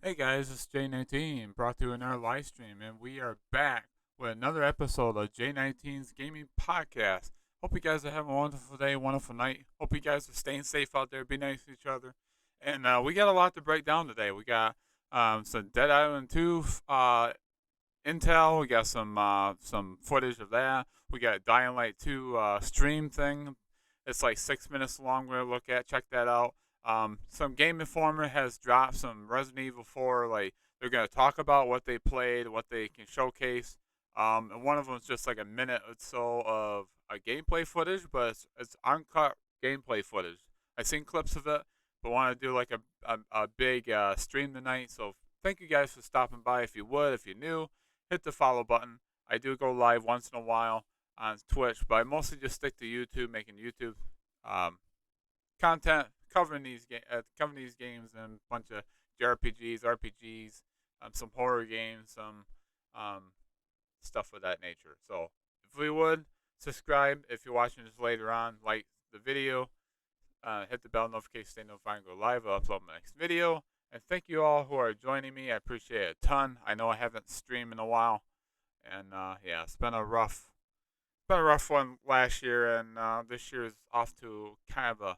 Hey guys, it's J19 brought to you in our live stream, and we are back with another episode of J19's Gaming Podcast. Hope you guys are having a wonderful day, wonderful night. Hope you guys are staying safe out there, be nice to each other. And we got a lot to break down today. We got some Dead Island 2 intel. We got some footage of that. We got Dying Light 2 stream thing. It's like 6 minutes long. We're gonna look at. Check that out. Some Game Informer has dropped some Resident Evil 4. Like they're gonna talk about what they played, what they can showcase. And one of them is just like a minute or so of gameplay footage, but it's uncut gameplay footage. I've seen clips of it, but want to do like a big stream tonight. So thank you guys for stopping by. If you would, if you're new, hit the follow button. I do go live once in a while on Twitch, but I mostly just stick to YouTube, making YouTube um, content covering these games and a bunch of JRPGs, RPGs, some horror games, some um, stuff of that nature. So if we would subscribe if you're watching this later on, like the video, hit the bell notification, stay notified, and go live. I'll upload my next video. And thank you all who are joining me. I appreciate it a ton. I know I haven't streamed in a while, and yeah, it's been a rough one last year, and this year is off to kind of a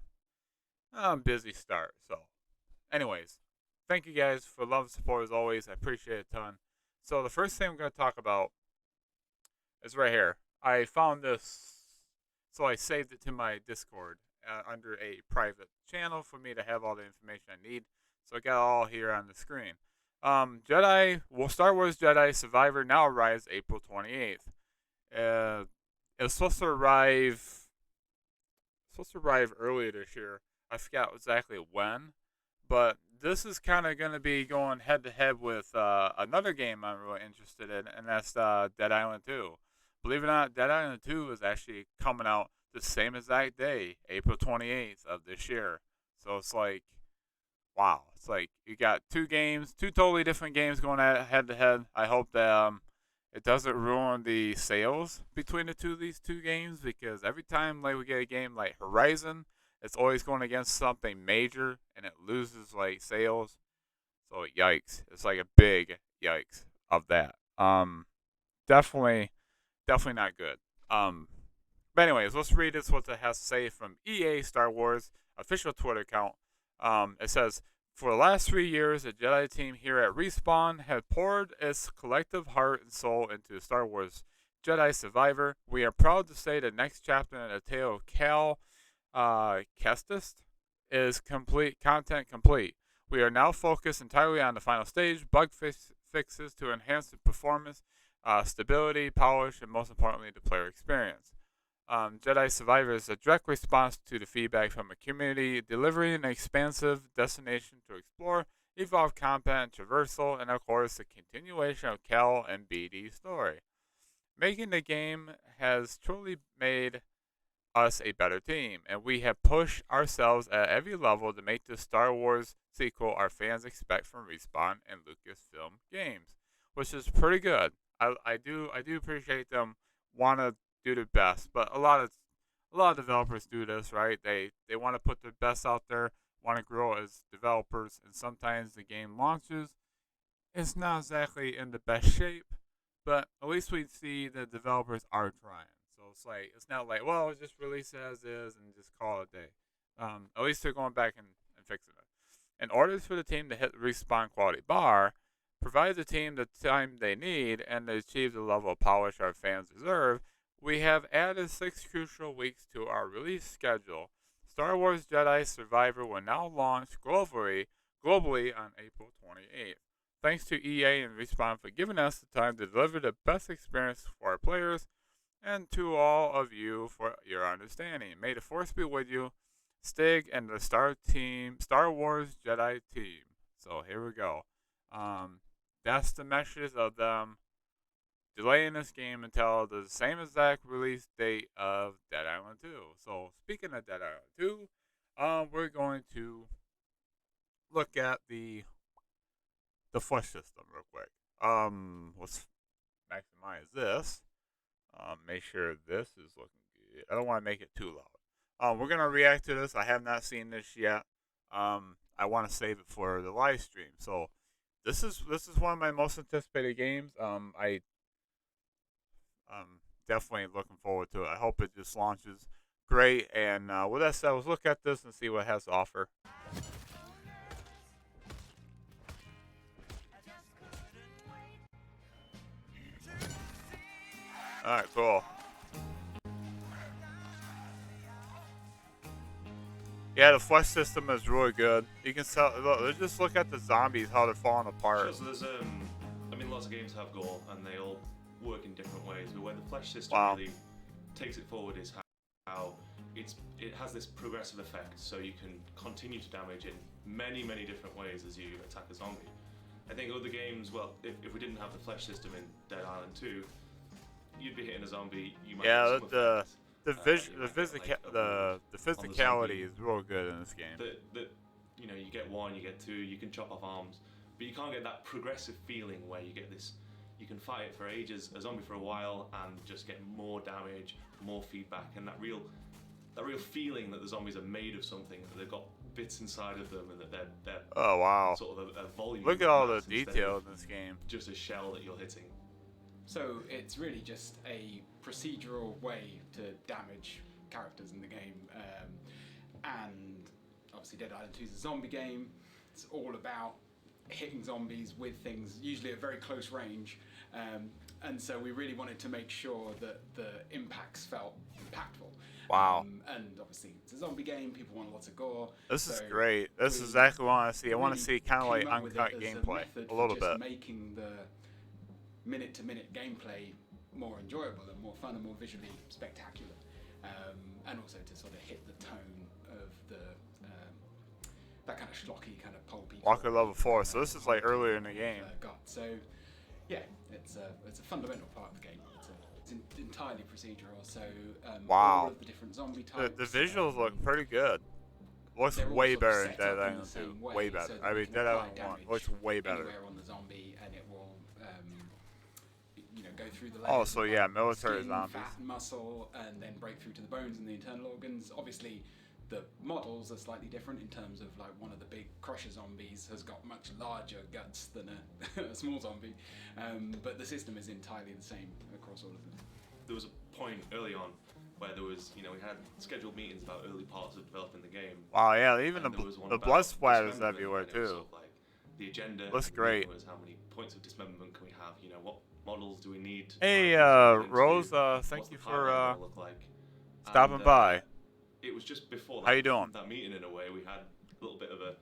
busy start. So, anyways, thank you guys for love and support as always. I appreciate it a ton. So the first thing I'm going to talk about is right here. I found this, so I saved it to my Discord under a private channel for me to have all the information I need. So I got it all here on the screen. Star Wars Jedi Survivor now arrives April 28th. It was supposed to arrive earlier this year. I forgot exactly when, but this is kind of going to be going head to head with another game I'm really interested in, and that's Dead Island 2. Believe it or not, Dead Island 2 is actually coming out the same exact day, April 28th of this year. So it's like, wow. It's like you got two games, two totally different games going at head to head. I hope that it doesn't ruin the sales between these two games, because every time like we get a game like Horizon, it's always going against something major and it loses like sales. So yikes! It's like a big yikes of that. Definitely, definitely not good. But anyways, let's read this what it has to say from EA Star Wars official Twitter account. It says, for the last 3 years, the Jedi team here at Respawn have poured its collective heart and soul into Star Wars Jedi Survivor. We are proud to say the next chapter in the tale of Cal Kestis is content complete. We are now focused entirely on the final stage, fixes to enhance the performance, stability, polish, and most importantly, the player experience. Jedi Survivor is a direct response to the feedback from the community, delivering an expansive destination to explore, evolve combat and traversal, and of course, a continuation of Cal and BD's story. Making the game has truly made us a better team, and we have pushed ourselves at every level to make the Star Wars sequel our fans expect from Respawn and Lucasfilm Games, which is pretty good. I do appreciate them want to do their best, but a lot of developers do this, right? They want to put their best out there, want to grow as developers, and sometimes the game launches, it's not exactly in the best shape, but at least we see the developers are trying. So it's like it's not like, well, just release it as is and just call it a day. At least they're going back and fixing it. In order for the team to hit the respawn quality bar, provide the team the time they need, and to achieve the level of polish our fans deserve, we have added 6 crucial weeks to our release schedule. Star Wars Jedi Survivor will now launch globally on April 28th. Thanks to EA and Respawn for giving us the time to deliver the best experience for our players, and to all of you for your understanding. May the Force be with you, Stig and the Star Wars Jedi team. So here we go. That's the message of them delaying this game until the same exact release date of Dead Island 2. So speaking of Dead Island 2, we're going to look at the flush system real quick. Let's maximize this. Make sure this is looking good. I don't want to make it too loud. We're gonna react to this. I have not seen this yet. I want to save it for the live stream. So This is one of my most anticipated games. I'm definitely looking forward to it. I hope it just launches great. And with that said, let's look at this and see what it has to offer. All right, cool. Yeah, the flesh system is really good. You can tell. Look, just look at the zombies, how they're falling Sure, apart. so there's I mean, lots of games have gore and they all work in different ways, but where the flesh system Wow. really takes it forward is how it has this progressive effect, so you can continue to damage in many different ways as you attack a zombie. I think other games, well, if we didn't have the flesh system in Dead Island 2, you'd be hitting a zombie, you might get Yeah, some the effects. the You vis- the might get physica- like a wound the on the zombie physicality is real good in this game. that you know, you get one, you get two, you can chop off arms, but you can't get that progressive feeling where you get this. You can fight it for ages, a zombie for a while, and just get more damage, more feedback, and that real feeling that the zombies are made of something, that they've got bits inside of them, and that they're Oh wow! sort of a volume. Look at all the mass instead detail of in this game. just a shell that you're hitting. So it's really just a procedural way to damage characters in the game, and obviously Dead Island 2 is a zombie game. It's all about hitting zombies with things, usually at very close range, and so we really wanted to make sure that the impacts felt impactful. Wow. And obviously it's a zombie game, people want lots of gore. This so is great. This is we exactly what I want to see. I want to really see kind of like came up with it uncut as gameplay method a for little just bit. making the minute-to-minute gameplay more enjoyable and more fun and more visually spectacular, and also to sort of hit the tone of the that kind of schlocky, kind of pulpy. Walker level 4. So this is like earlier in the game. So yeah, it's a fundamental part of the game. It's entirely procedural. So Wow. all of the different zombie types. The visuals look pretty good. Looks they're all way sort of better than set Dead up in Island the 2. same Way way, better. so that I we mean, can Dead apply Island 1 damage looks way better. anywhere on the zombie, and it will go through the layers. Oh, so of, yeah, like, military skin, zombies. fat, and muscle, and then break through to the bones and the internal organs. Obviously, the models are slightly different in terms of, like, one of the big crusher zombies has got much larger guts than a small zombie, but the system is entirely the same across all of them. There was a point early on where there was, we had scheduled meetings about early parts of developing the game. Wow, yeah, even And there was one the about blood splatters dismemberment, everywhere and it was too. sort of like the agenda. Looks at the meeting great. Was how many points of dismemberment can we have? What models do we need? To Hey, try and Rose, what's thank the you pipeline for gonna look like? stopping And, by. It was just before that, How you doing? that meeting, in a way, we had a little bit of a,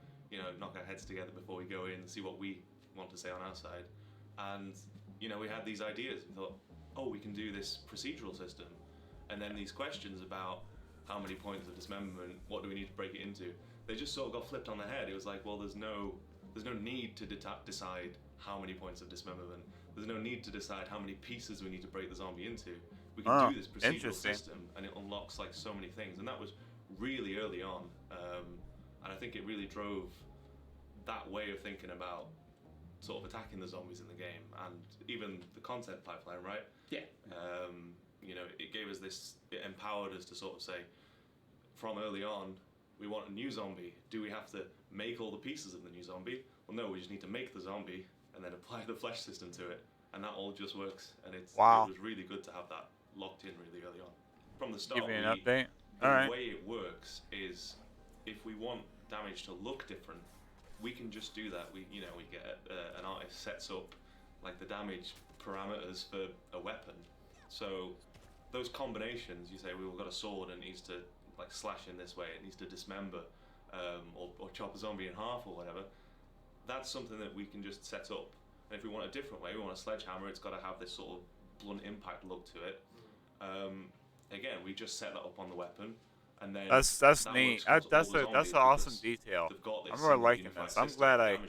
knock our heads together before we go in and see what we want to say on our side. And, we had these ideas. We thought, oh, we can do this procedural system. And then these questions about how many points of dismemberment, what do we need to break it into, they just sort of got flipped on their head. It was like, well, there's no need to decide how many points of dismemberment. There's no need to decide how many pieces we need to break the zombie into. We can do this procedural system, and it unlocks like so many things. And that was really early on, and I think it really drove that way of thinking about sort of attacking the zombies in the game, and even the content pipeline, right? Yeah. It gave us this. It empowered us to sort of say, from early on, we want a new zombie. Do we have to make all the pieces of the new zombie? Well, no, we just need to make the zombie and then apply the flesh system to it, and that all just works. And it was really good to have that locked in really early on. From the start, Give me an update. The way it works is, if we want damage to look different, we can just do that. We get an artist sets up like the damage parameters for a weapon. So those combinations, you say we've got a sword and it needs to like slash in this way, it needs to dismember, or chop a zombie in half or whatever. That's something that we can just set up. And if we want a different way, we want a sledgehammer, it's got to have this sort of blunt impact look to it. Again, we just set that up on the weapon, and then that's neat. That's an awesome detail. I'm really liking this. I'm glad I. Them.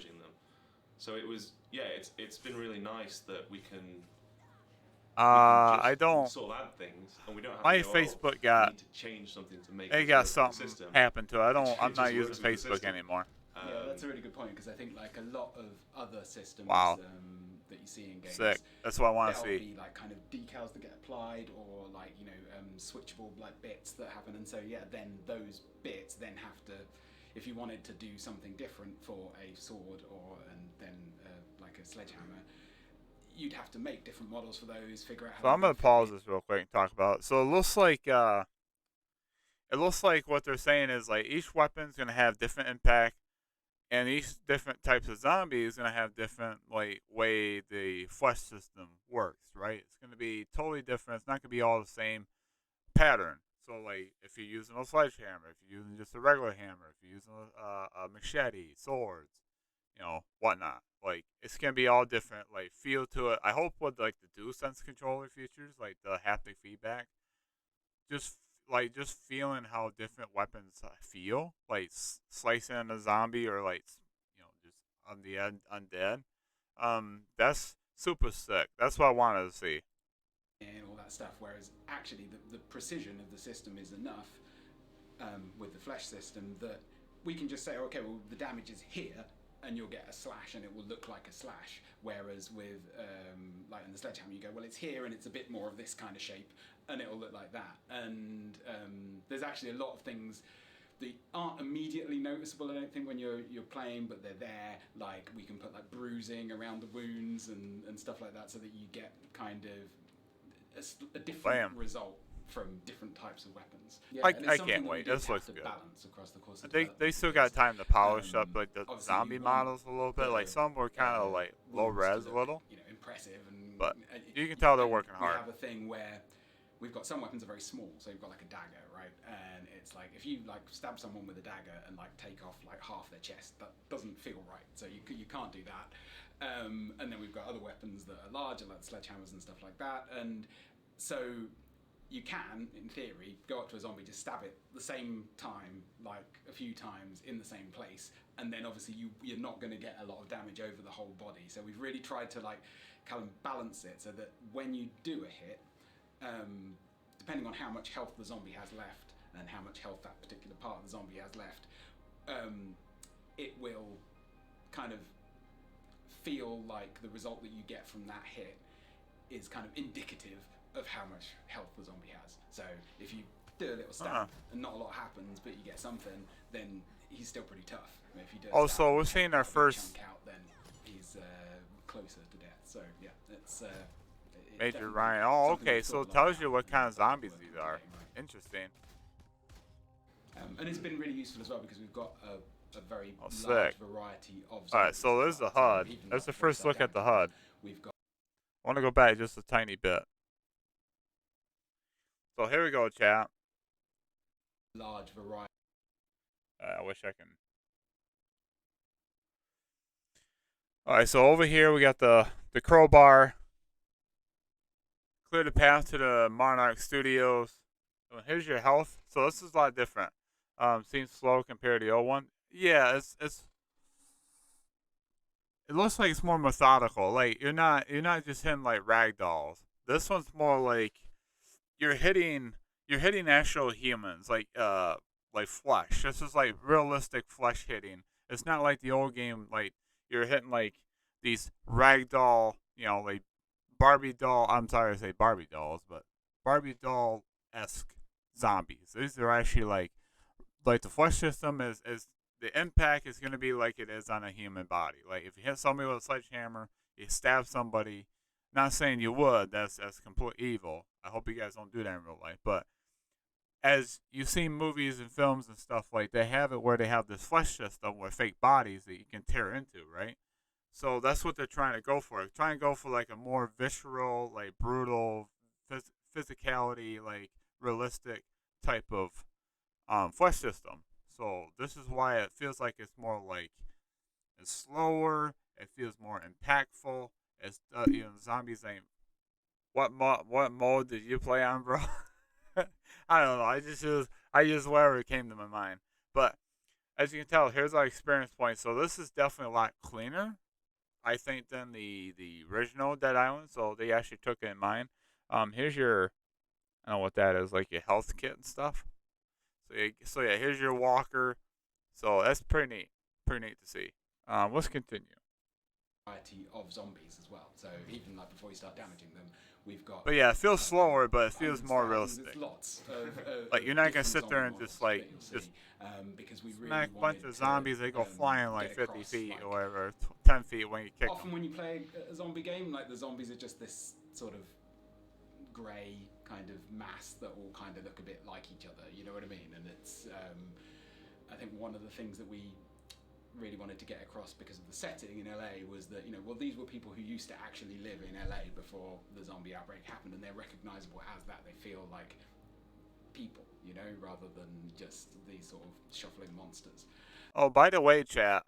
So it was, it's been really nice that we can. I don't. Sort of add things, and we don't have my to go, Facebook got. Need to change something to make. It got something happen to it. I'm not using Facebook anymore. Yeah, that's a really good point, because I think like a lot of other systems that you see in games. Sick. That's what I want to see. There'll be like kind of decals that get applied, or like switchable like bits that happen, and so then those bits then have to, if you wanted to do something different for a sword or then like a sledgehammer, you'd have to make different models for those, figure out how So they're I'm gonna going to fit pause in. this real quick and talk about it. So it looks like what they're saying is like each weapon's gonna have different impact, and each different types of zombie is gonna have different like way the flesh system works. Right? It's gonna be totally different. It's not gonna be all the same pattern. So like if you're using a sledgehammer, if you're using just a regular hammer, if you're using a machete, swords, whatnot. Like it's gonna be all different. Like feel to it. I hope with like the DualSense controller features, like the haptic feedback, just just feeling how different weapons feel, like slicing a zombie or like just on the undead. That's super sick. That's what I wanted to see. And all that stuff. Whereas actually, the precision of the system is enough with the flesh system that we can just say, okay, well, the damage is here, and you'll get a slash, and it will look like a slash. Whereas with like in the sledgehammer, you go, well, it's here, and it's a bit more of this kind of shape, and it'll look like that. And there's actually a lot of things that aren't immediately noticeable, I don't think, when you're playing, but they're there. Like we can put like bruising around the wounds and stuff like that, so that you get kind of a different Bam. result from different types of weapons. Yeah, I, and it's I something can't that we wait. did This have looks to good. balance across the course of They development still because, got time to polish up like the obviously zombie you want models a little bit. Like some were kind of like low wounds to res a look, little, impressive, but and you can tell they're and working we hard. have a thing where we've got some weapons are very small, so you've got like a dagger, right? And it's like if you like stab someone with a dagger and like take off like half their chest, that doesn't feel right. So you can't do that. And then we've got other weapons that are larger, like sledgehammers and stuff like that. And so you can, in theory, go up to a zombie, just stab it the same time, like a few times in the same place, and then obviously you're not going to get a lot of damage over the whole body. So we've really tried to like kind of balance it so that when you do a hit, depending on how much health the zombie has left and how much health that particular part of the zombie has left, it will kind of feel like the result that you get from that hit is kind of indicative of how much health the zombie has. So if you do a little stab and not a lot happens, but you get something, then he's still pretty tough. And if you do a stab So and we're seeing our carve a first chunk out, then he's closer to death. So yeah, it's Major definitely Ryan. Oh, something okay. we've So thought it a lot tells you about what and kind of started zombies working these on the are. game, right? Interesting. And it's been really useful as well because we've got a very large sick. variety of zombies. All right. So as there's the well. So HUD. even That's the before we first start look at the damaging them, HUD. we've got I want to go back just a tiny bit. So here we go, chat. large variety. I wish I can. All right. So over here we got the crowbar. Clear the path to the Monarch Studios. So here's your health. So this is a lot different. Seems slow compared to the old one. Yeah, it looks like it's more methodical. Like you're not just hitting like rag dolls. This one's more like you're hitting actual humans, like flesh. This is like realistic flesh hitting. It's not like the old game, like you're hitting like these rag doll, like Barbie doll. I'm sorry to say Barbie dolls, but Barbie doll esque zombies. These are actually like the flesh system is the impact is going to be like it is on a human body. Like if you hit somebody with a sledgehammer, you stab somebody. Not saying you would. That's complete evil. I hope you guys don't do that in real life. But as you see movies and films and stuff, like they have it where they have this flesh system with fake bodies that you can tear into, right? So that's what they're trying to go for. They're trying to go for like a more visceral, like brutal, physicality, like realistic type of flesh system. So this is why it feels like it's more like it's slower. It feels more impactful. It's zombies ain't. What mode did you play on, bro? I don't know. I just whatever came to my mind. But as you can tell, here's our experience point. So this is definitely a lot cleaner, I think, than the original Dead Island. So they actually took it in mind. Here's your, I don't know what that is, like your health kit and stuff. So yeah, here's your walker. So that's pretty neat to see. Let's continue. Variety of zombies as well. So even like before you start damaging them, We've got But yeah, it feels slower, but it feels hundreds, more thousands, realistic. it's lots of Like you're not gonna different sit there zombie and just models like that you'll just see, because we really smack a bunch wanted of to zombies. They go flying like get 50 across, feet or like, whatever, 10 feet when you kick often them. when you play a zombie game, like the zombies are just this sort of grey kind of mass that all kind of look a bit like each other. You know what I mean? And it's I think one of the things that we really wanted to get across because of the setting in LA was that, you know, well, these were people who used to actually live in LA before the zombie outbreak happened, and they're recognizable as that. They feel like people, you know, rather than just these sort of shuffling monsters. Oh, by the way, chat.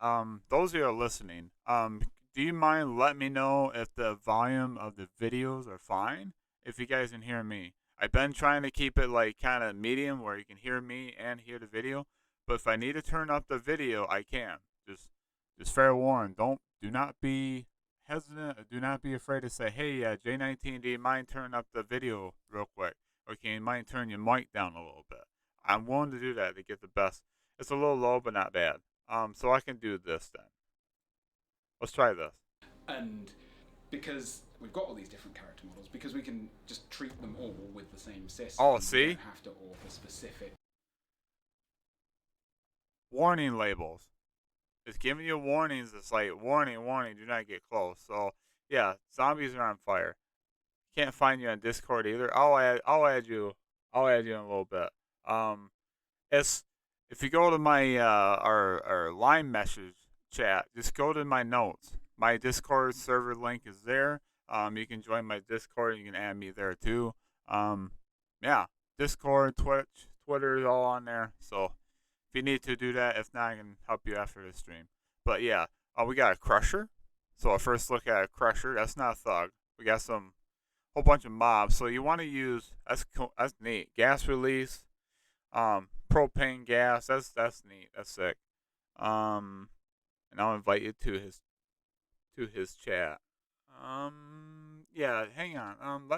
Those who are listening, do you mind letting me know if the volume of the videos are fine? If you guys can hear me, I've been trying to keep it like kind of medium where you can hear me and hear the video. But if I need to turn up the video, I can. Just, just fair warning. Do not be hesitant. Or do not be afraid to say, "Hey, J19, do you mind turning up the video real quick, or can you mind turn your mic down a little bit?" I'm willing to do that to get the best. It's a little low, but not bad. So I can do this then. Let's try this. And because we've got all these different character models, because we can just treat them all with the same system. Oh, we see? don't have to offer specific Warning labels. It's giving you warnings. It's like warning, warning. Do not get close. So yeah, zombies are on fire. Can't find you on Discord either. I'll add you. I'll add you in a little bit. It's if you go to my our line message chat, just go to my notes. My Discord server link is there. You can join my Discord. You can add me there too. Yeah, Discord, Twitch, Twitter is all on there. So if you need to do that, if not, I can help you after the stream. But yeah, we got a crusher. So our first look at a crusher. That's not a thug. We got some whole bunch of mobs. So you want to use that's neat. Gas release, propane gas. That's neat. That's sick. And I'll invite you to his chat. Yeah, hang on.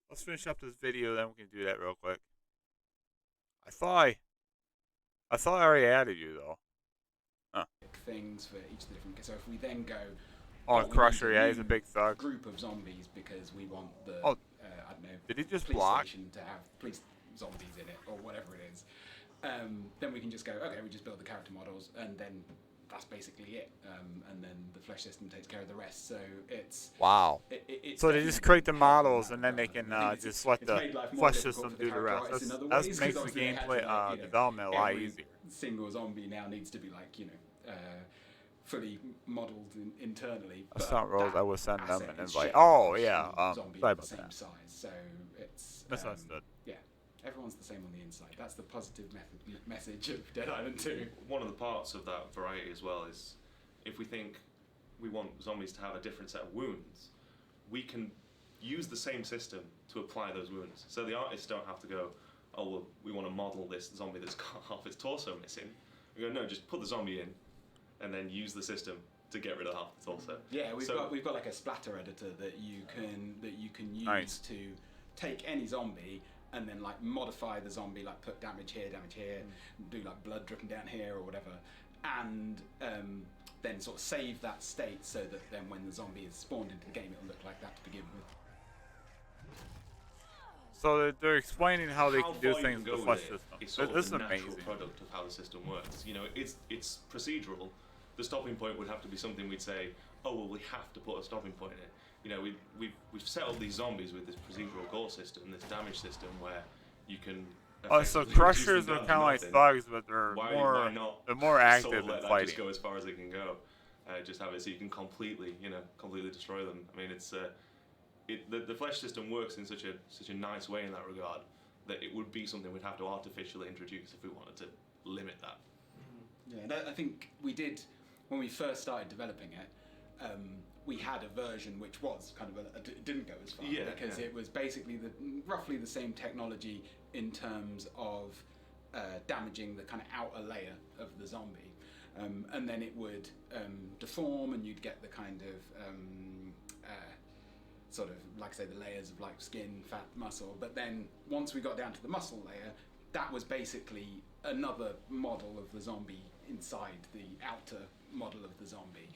Let's finish up this video, then we can do that real quick. I thought I already added you though. Huh. things for each of the different. So if we then go, Oh, we Crusher, need yeah, he's a big thug. group of zombies because we want the Oh, I don't know. did he just police block? station to have police zombies in it or whatever it is. Then we can just go, okay, we just build the character models, and then that's basically it. And then the flesh system takes care of the rest. So it's Wow. it's So they just definitely create the helped in models, that and then they regard. can I think just let it's the made life more flesh difficult system for the do the character rest. artists in other That ways, 'cause makes the obviously they had to, gameplay like, you know, development a lot every easier. single zombie now needs to be like, you know, fully modelled internally. That's but not Rose. that I will send them asset an is invite. shared Oh across yeah. all zombies Sorry of the about same that. size. So it's Misunderstood. yeah, everyone's the same on the inside. That's the positive message of Dead Island 2. One of the parts of that variety as well is if we think we want zombies to have a different set of wounds, we can use the same system to apply those wounds. So the artists don't have to go, oh, well, we want to model this zombie that's got half its torso missing. We go, no, just put the zombie in and then use the system to get rid of half the torso. Yeah, we've got like a splatter editor that you can use Nice. to take any zombie and then like modify the zombie, like put damage here, do like blood dripping down here or whatever, and then sort of save that state so that then when the zombie is spawned into the game, it'll look like that to begin with. So they're explaining how they How can do far you things can with the go flesh with it system. is sort This of is the natural amazing. product of how the system works. You know, it's procedural. The stopping point would have to be something we'd say, oh well, we have to put a stopping point in it. You know, we've set up these zombies with this procedural goal system, this damage system where you can. Oh, so effectively crushers reduce them are down kind of to like nothing. thugs, but they're Why not they're more sort active of in let that fighting. just go as far as it can go. Just have it so you can completely destroy them. I mean, it's the flesh system works in such a nice way in that regard that it would be something we'd have to artificially introduce if we wanted to limit that. Yeah, and I think we did when we first started developing it. We had a version which was kind of it didn't go as far because it was basically roughly the same technology in terms of damaging the kind of outer layer of the zombie, and then it would deform, and you'd get the kind of sort of, like I say, the layers of like skin, fat, muscle. But then once we got down to the muscle layer, that was basically another model of the zombie inside the outer model of the zombie.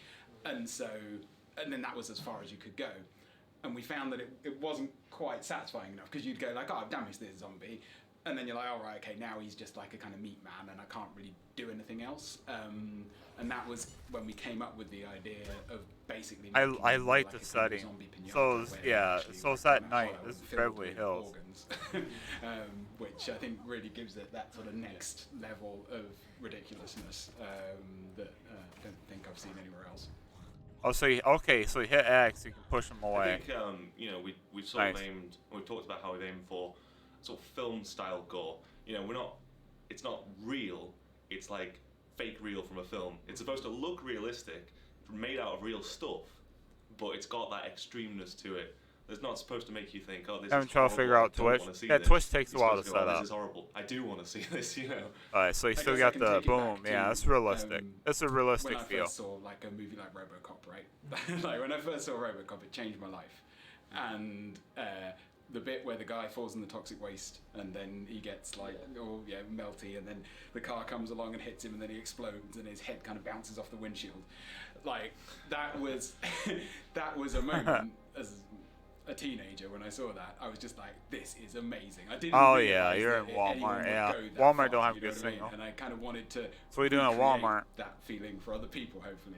And then that was as far as you could go. and we found that it wasn't quite satisfying enough because you'd go like, oh, I've damaged this zombie, and then you're like, all right, okay, now he's just like a kind of meat man, and I can't really do anything else. And that was when we came up with the idea of basically making I him more like like the a kind of setting. zombie pinata, So where he yeah, actually so was it's at kind of night. hollow This and is filled Beverly with Hills. organs, which I think really gives it that sort of next level of ridiculousness that I don't think I've seen anywhere else. Oh, so okay, so you hit X, you can push them I away. think we've sort Nice. of aimed, we've talked about how we've aimed for sort of film style gore. We're not, it's not real. It's like fake real from a film. It's supposed to look realistic, made out of real stuff, but it's got that extremeness to it. It's not supposed to make you think, oh, this Having is trouble horrible. figure out I don't Twitch. want to see Yeah, this. Twitch takes a You're while to supposed to go, set oh, this up. is horrible. I do want to see this. Alright, so you I still guess I got can the take it boom. back Yeah, to, it's realistic. It's a when realistic I feel. first saw like a movie like RoboCop, right? Like when I first saw RoboCop, it changed my life. And the bit where the guy falls in the toxic waste and then he gets like melty, and then the car comes along and hits him, and then he explodes and his head kind of bounces off the windshield. Like that was that was a moment as a teenager when I saw that. I was just like, this is amazing. I didn't Oh realize yeah, you're that in anyone Walmart. would Yeah, go that Walmart far, don't have you good know what I mean? signal. And I kind of wanted to So what are you doing at recreate Walmart? that feeling for other people, hopefully.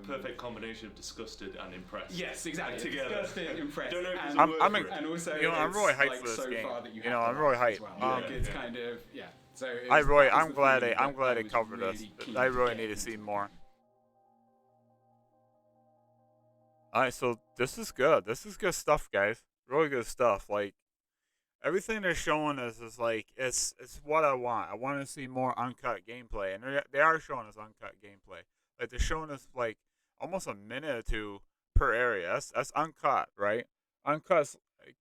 Perfect combination of disgusted and impressed. Yes, exactly. Together. Disgusted, impressed, Don't know if there's and, a word I'm for it. and also I'm it's really hyped like for this so game. far that you You have know, to I'm really laugh as hyped. well. Like it's kind of So it I was, really, that was I'm the glad feeling I'm that glad I they was covered us. really keen I to really get need to see into. more. Alright, so this is good. This is good stuff, guys. Really good stuff. Like everything they're showing us is like it's what I want. I want to see more uncut gameplay, and they are showing us uncut gameplay. Like they're showing us like almost a minute or two per area. That's uncut, right? Uncut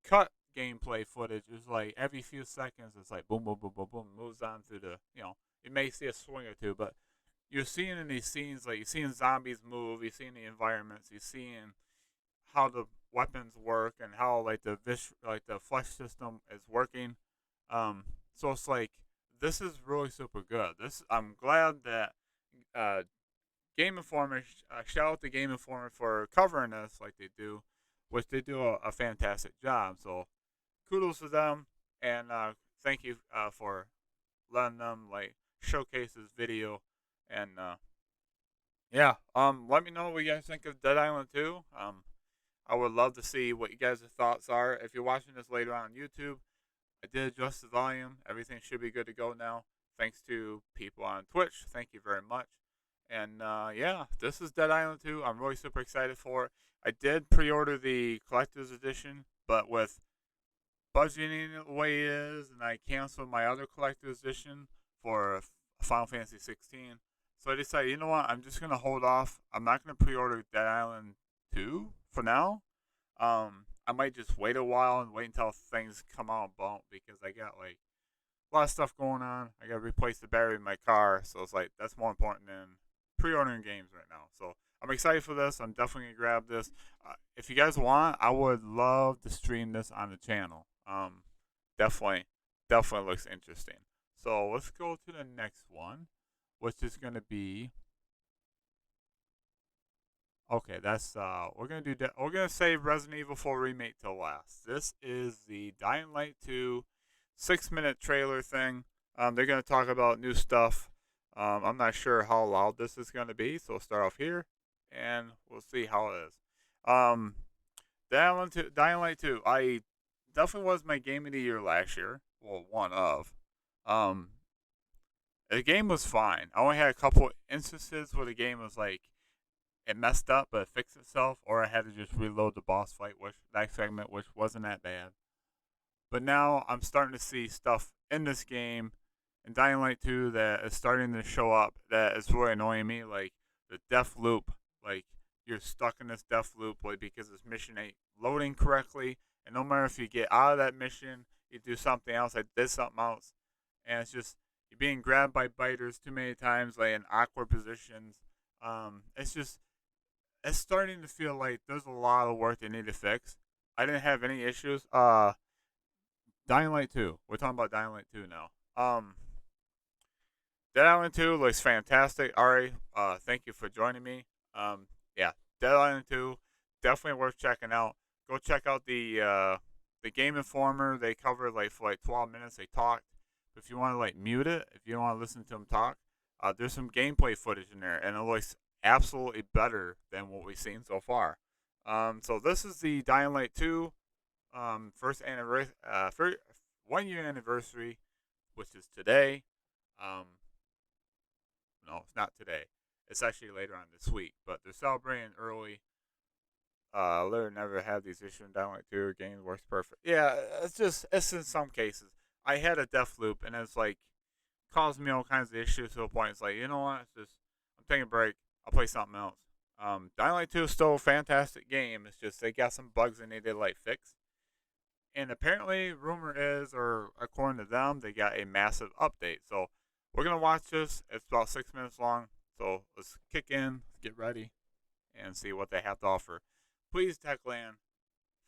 cut gameplay footage is like every few seconds. It's like boom, boom, boom, boom, boom, moves on through the you may see a swing or two, but you're seeing in these scenes like you're seeing zombies move, you're seeing the environments, you're seeing how the weapons work and how like the flesh system is working. So it's like this is really super good. This I'm glad that uh, Game Informer. Shout out to Game Informer for covering this like they do, which they do a fantastic job. So kudos to them, and thank you for letting them like showcase this video. And yeah, let me know what you guys think of Dead Island 2. I would love to see what you guys' thoughts are. If you're watching this later on YouTube, I did adjust the volume. Everything should be good to go now. Thanks to people on Twitch. Thank you very much. And yeah, this is Dead Island 2. I'm really super excited for it. I did pre-order the collector's edition, but with budgeting the way it is, and I canceled my other collector's edition for Final Fantasy 16. So I decided, you know what? I'm just gonna hold off. I'm not gonna pre-order Dead Island 2 for now. I might just wait a while and wait until things come out bump because I got like a lot of stuff going on. I got to replace the battery in my car, so it's like that's more important than pre-ordering games right now. So I'm excited for this. I'm definitely gonna grab this. If you guys want, I would love to stream this on the channel. Definitely, definitely looks interesting. So let's go to the next one, which is gonna be. Okay, that's we're gonna do that. We're gonna save Resident Evil 4 Remake till last. This is the Dying Light 2 6-minute trailer thing. They're gonna talk about new stuff. I'm not sure how loud this is gonna be, so we'll start off here, and we'll see how it is. Dying Light 2. I definitely was my game of the year last year. Well, one of. Um, the game was fine. I only had a couple instances where the game was like it messed up but it fixed itself, or I had to just reload the boss fight, which that segment, which wasn't that bad. But now I'm starting to see stuff in this game in Dying Light 2 that is starting to show up that is really annoying me, like the death loop. Like you're stuck in this death loop like because this mission ain't loading correctly, and no matter if you get out of that mission, you do something else. I did something else, and it's just you're being grabbed by biters too many times, like in awkward positions. It's just it's starting to feel like there's a lot of work they need to fix. I didn't have any issues. Dying Light 2. We're talking about Dying Light 2 now. Dead Island 2 looks fantastic. Ari, thank you for joining me. Yeah, Dead Island 2, definitely worth checking out. go check out the Game Informer. They covered like for like 12 minutes. They talked. But if you want to like mute it, if you don't want to listen to them talk, there's some gameplay footage in there, and it looks absolutely better than what we've seen so far. So this is the Dying Light 2 first anniversary, 1 year anniversary, which is today. Um, no, it's not today. It's actually later on this week, but they're celebrating early. Literally never had these issues in Dying Light 2. Game works perfect. Yeah, it's in some cases. I had a death loop, and it's like caused me all kinds of issues to a point. It's like, you know what? It's just I'm taking a break. I'll play something else. Dying Light 2 is still a fantastic game. It's just they got some bugs they need to like fix. And apparently, rumor is, or according to them, they got a massive update. So we're gonna watch this. It's about 6 minutes long. So let's kick in, get ready, and see what they have to offer. Please, Techland,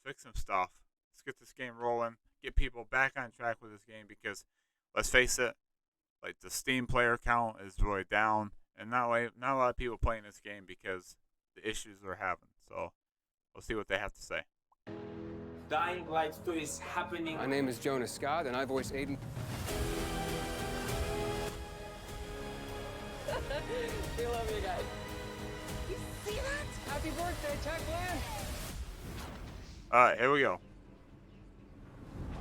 fix some stuff. Let's get this game rolling. Get people back on track with this game because, let's face it, like the Steam player count is really down, and not a lot of people playing this game because the issues they're having. So let's see what they have to say. Dying Light 2 is happening. My name is Jonas Scott, and I voice Aiden. We love you guys. You see that? Happy birthday, Techland! Alright, here we go.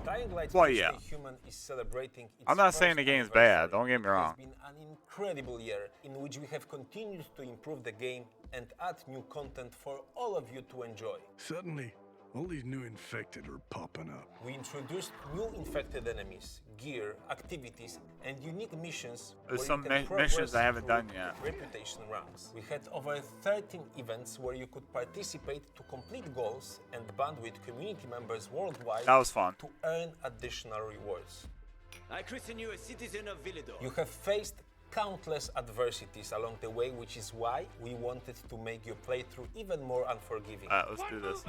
Dying Light Well, yeah. Human is celebrating its I'm not saying the first game's bad, anniversary. don't get me wrong. It's been an incredible year in which we have continued to improve the game and add new content for all of you to enjoy. Suddenly, all these new infected are popping up. We introduced new infected enemies, gear, activities, and unique missions. There's where some you can missions progress I haven't through done yet. Reputation ranks. We had over 13 events where you could participate to complete goals and bond with community members worldwide That was fun. to earn additional rewards. I christen you a citizen of Villador. You have faced countless adversities along the way, which is why we wanted to make your playthrough even more unforgiving. Let's do this.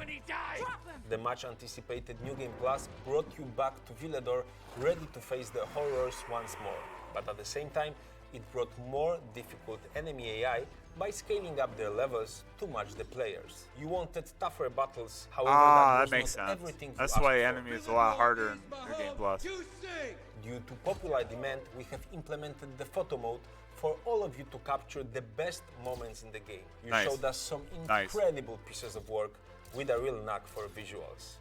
The much anticipated New Game Plus brought you back to Villador, ready to face the horrors once more. But at the same time, it brought more difficult enemy AI by scaling up their levels to match the players. You wanted tougher battles, however That was makes not sense. everything you That's asked why for. enemy is a lot harder in New Game Plus. Due to popular demand, we have implemented the photo mode for all of you to capture the best moments in the game. You Nice. showed us some Nice. incredible pieces of work with a real knack for visuals.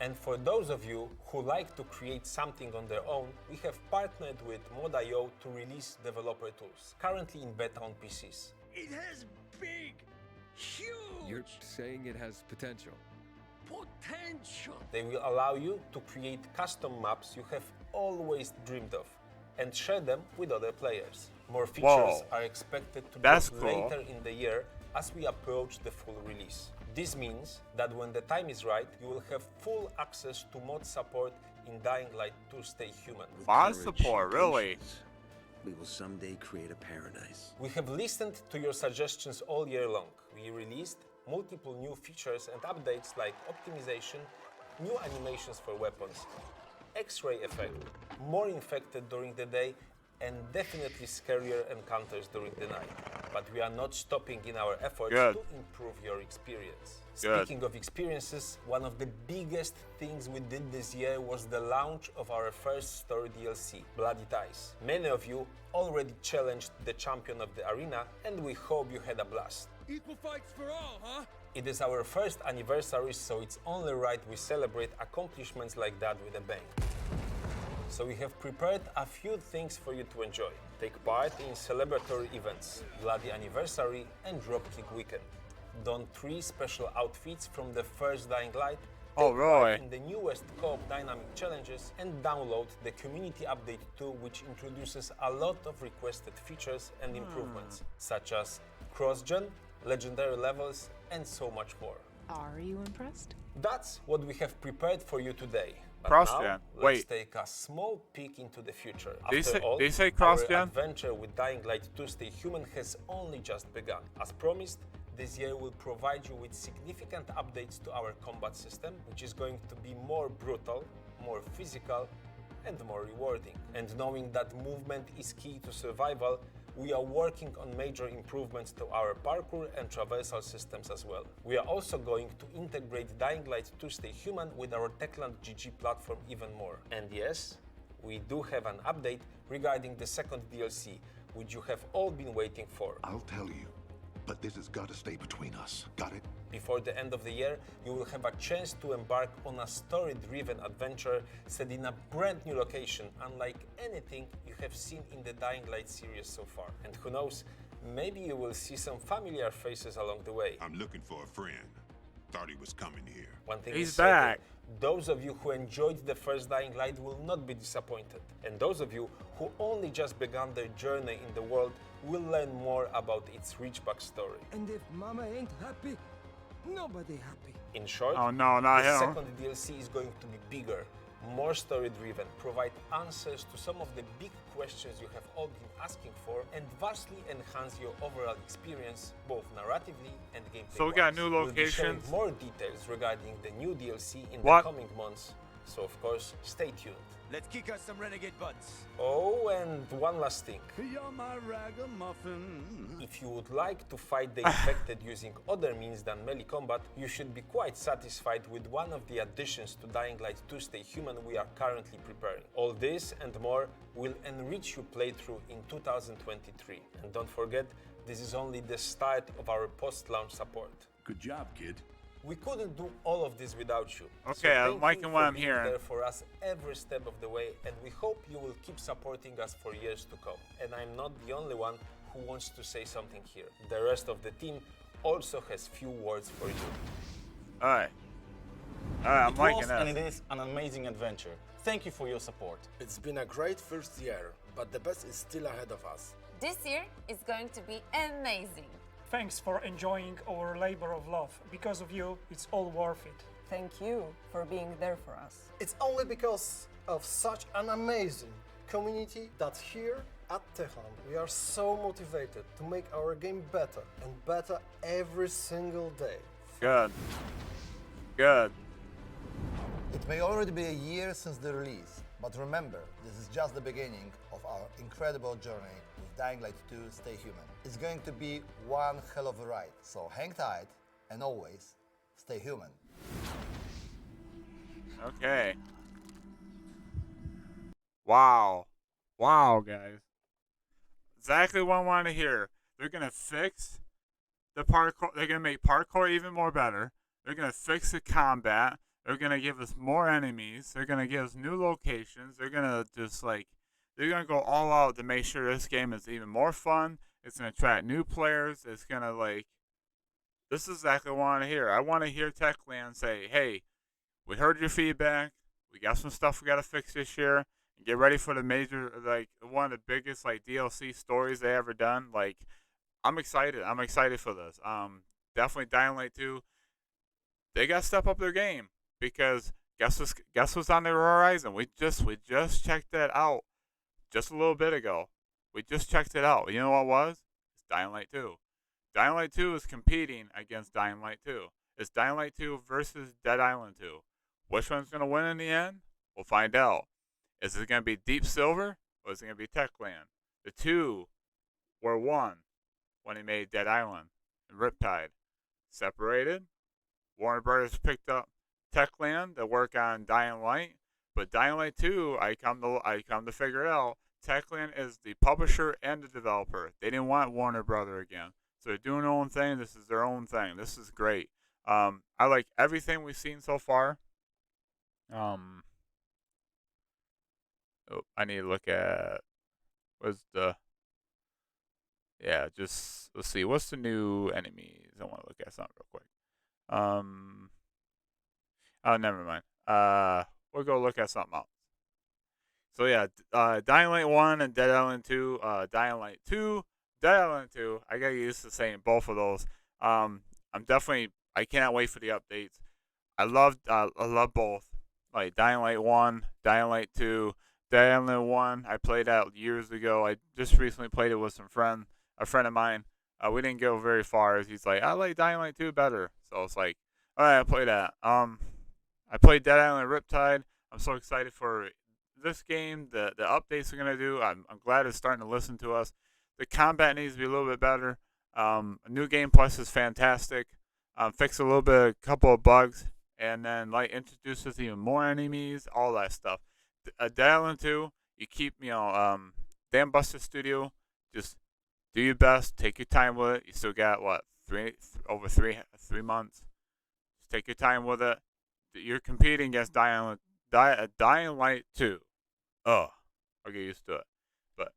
And for those of you who like to create something on their own, we have partnered with Mod.io to release developer tools, currently in beta on PCs. It has big, huge You're saying it has potential. potential. They will allow you to create custom maps you have always dreamed of and share them with other players. More features Whoa. are expected to That's drop cool. later in the year as we approach the full release. This means that when the time is right, you will have full access to mod support in Dying Light 2 Stay Human. Mod Courage support, and really? patience, we will someday create a paradise. We have listened to your suggestions all year long. We released multiple new features and updates like optimization, new animations for weapons, X-ray effect, more infected during the day, and definitely scarier encounters during the night. But we are not stopping in our efforts Good. to improve your experience. Good. Speaking of experiences, one of the biggest things we did this year was the launch of our first story DLC, Bloody Ties. Many of you already challenged the champion of the arena, and we hope you had a blast. Equal fights for all, huh? It is our first anniversary, so it's only right we celebrate accomplishments like that with a bang. So we have prepared a few things for you to enjoy. Take part in celebratory events, Bloody Anniversary and Dropkick Weekend. Don 3 special outfits from the first Dying Light. Oh, Take part really? in the newest co-op dynamic challenges and download the Community Update 2, which introduces a lot of requested features and improvements, such as cross-gen, legendary levels, and so much more. Are you impressed? That's what we have prepared for you today. But Cross-gen? now, let's Wait. take a small peek into the future. Did After they say our cross-gen? adventure with Dying Light 2 Stay Human has only just begun. As promised, this year will provide you with significant updates to our combat system, which is going to be more brutal, more physical, and more rewarding. And knowing that movement is key to survival, we are working on major improvements to our parkour and traversal systems as well. We are also going to integrate Dying Light 2 Stay Human with our Techland GG platform even more. And yes, we do have an update regarding the second DLC, which you have all been waiting for. I'll tell you, but this has got to stay between us. Got it? Before the end of the year, you will have a chance to embark on a story-driven adventure set in a brand new location, unlike anything you have seen in the Dying Light series so far. And who knows, maybe you will see some familiar faces along the way. I'm looking for a friend. Thought he was coming here. One thing He's is certain, back. those of you who enjoyed the first Dying Light will not be disappointed. And those of you who only just began their journey in the world will learn more about its rich backstory. And if Mama ain't happy, nobody happy. In short, Oh no, not the him. second DLC is going to be bigger, more story-driven, provide answers to some of the big questions you have all been asking for, and vastly enhance your overall experience, both narratively and gameplay. So we got new We'll be sharing locations. more details regarding the new DLC in What? the coming months, so of course, stay tuned. Let's kick us some renegade butts. Oh, and one last thing. You're my ragamuffin. If you would like to fight the infected using other means than melee combat, you should be quite satisfied with one of the additions to Dying Light 2 Stay Human we are currently preparing. All this and more will enrich your playthrough in 2023. And don't forget, this is only the start of our post-launch support. Good job, kid. We couldn't do all of this without you. Okay, I'm thank liking you what for I'm being hearing. there for us every step of the way, and we hope you will keep supporting us for years to come. And I'm not the only one who wants to say something here. The rest of the team also has few words for you. Alright. Alright, I'm It liking was and this. it is an amazing adventure. Thank you for your support. It's been a great first year, but the best is still ahead of us. This year is going to be amazing. Thanks for enjoying our labor of love. Because of you, it's all worth it. Thank you for being there for us. It's only because of such an amazing community that here at Techland we are so motivated to make our game better and better every single day. Good. Good. It may already be a year since the release, but remember, this is just the beginning of our incredible journey with Dying Light 2 Stay Human. It's going to be one hell of a ride, so hang tight and always stay human. Okay. Wow. Wow, guys. Exactly what I want to hear. They're going to fix the parkour. They're going to make parkour even more better. They're going to fix the combat. They're going to give us more enemies. They're going to give us new locations. They're going to just like, they're going to go all out to make sure this game is even more fun. It's going to attract new players. It's going to like, this is exactly what I want to hear. I want to hear Techland say, hey, we heard your feedback. We got some stuff we got to fix this year. And get ready for the major, like one of the biggest like DLC stories they ever done. Like, I'm excited. I'm excited for this. Definitely Dying Light 2. They got to step up their game because guess what's on the horizon? We just checked that out just a little bit ago. We just checked it out. You know what it was? It's Dying Light 2. Dying Light 2 is competing against Dying Light 2. It's Dying Light 2 versus Dead Island 2. Which one's going to win in the end? We'll find out. Is it going to be Deep Silver or is it going to be Techland? The two were one when he made Dead Island and Riptide. Separated. Warner Brothers picked up Techland to work on Dying Light. But Dying Light 2, I come to figure it out. Techland is the publisher and the developer. They didn't want Warner Brother again. So they're doing their own thing. This is their own thing. This is great. I like everything we've seen so far. Oh, I need to look at just let's see. What's the new enemies? I want to look at something real quick. Oh, never mind. We'll go look at something else. So yeah, Dying Light 1 and Dead Island 2. Dying Light 2, Dead Island 2. I got used to saying both of those. I cannot wait for the updates. I love both. Like Dying Light 1, Dying Light 2, Dead Island 1. I played that years ago. I just recently played it with a friend of mine. We didn't go very far. He's like, I like Dying Light 2 better. So it's like, all right, I'll play that. I played Dead Island Riptide. I'm so excited for this game, the updates they're going to do. I'm glad it's starting to listen to us. The combat needs to be a little bit better. New Game Plus is fantastic. Fix a little bit, a couple of bugs, and then like introduces even more enemies, all that stuff. Dead Island 2, you keep Dan Buster Studio, just do your best, take your time with it. You still got what over 3 months. Just take your time with it. You're competing against Dying Light 2. Oh, I'll get used to it. But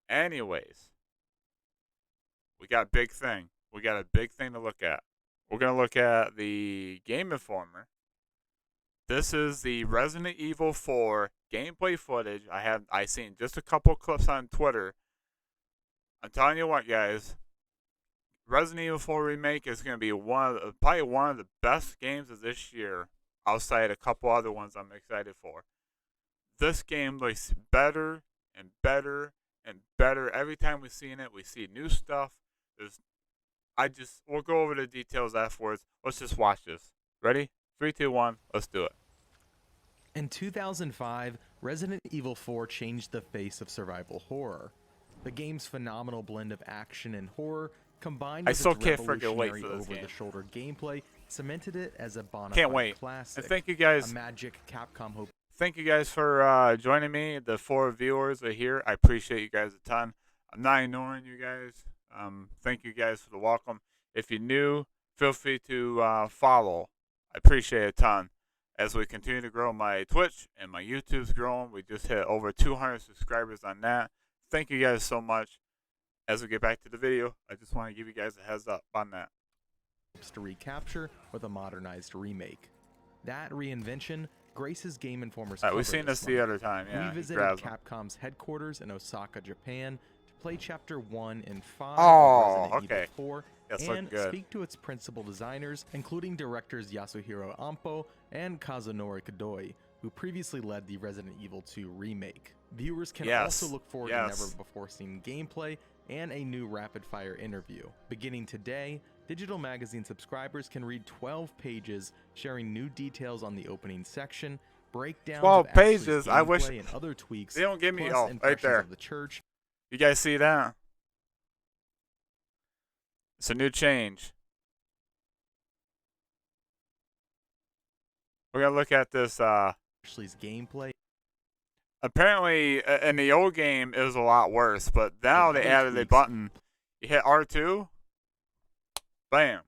anyways, we got a big thing. We got a big thing to look at. We're gonna look at the Game Informer. This is the Resident Evil 4 gameplay footage. I seen just a couple clips on Twitter. I'm telling you what, guys. Resident Evil 4 Remake is going to be probably one of the best games of this year, outside a couple other ones I'm excited for. This game looks better and better and better every time we've seen it. We see new stuff. We'll go over the details afterwards. Let's just watch this. Ready? 3, 2, 1. Let's do it. In 2005, Resident Evil 4 changed the face of survival horror. The game's phenomenal blend of action and horror, combined with its revolutionary over-the-shoulder gameplay, cemented it as a bona fide classic. And thank you guys. A magic Capcom hope. Thank you guys for joining me. The 4 viewers are here. I appreciate you guys a ton. I'm not ignoring you guys. Thank you guys for the welcome. If you're new, feel free to follow. I appreciate it a ton. As we continue to grow, my Twitch and my YouTube's growing. We just hit over 200 subscribers on that. Thank you guys so much. As we get back to the video, I just want to give you guys a heads up on that. To recapture with a modernized remake. That reinvention graces Game Informer's cover we've seen this the other time. Yeah, we visited Capcom's headquarters in Osaka, Japan, to play Chapter 1 and 5 of Resident Evil 4 and good. Speak to its principal designers, including directors Yasuhiro Ampo and Kazunori Kodoi, who previously led the Resident Evil 2 remake. Viewers can also look forward to never-before-seen gameplay and a new rapid-fire interview. Beginning today, Digital Magazine subscribers can read 12 pages sharing new details on the opening section, breakdowns 12 of pages. I wish and other tweaks. They don't give me plus right there. Of the church. You guys see that? It's a new change. We're gonna look at this. Ashley's gameplay. Apparently, in the old game, it was a lot worse, but now they added a button. You hit R2, bam.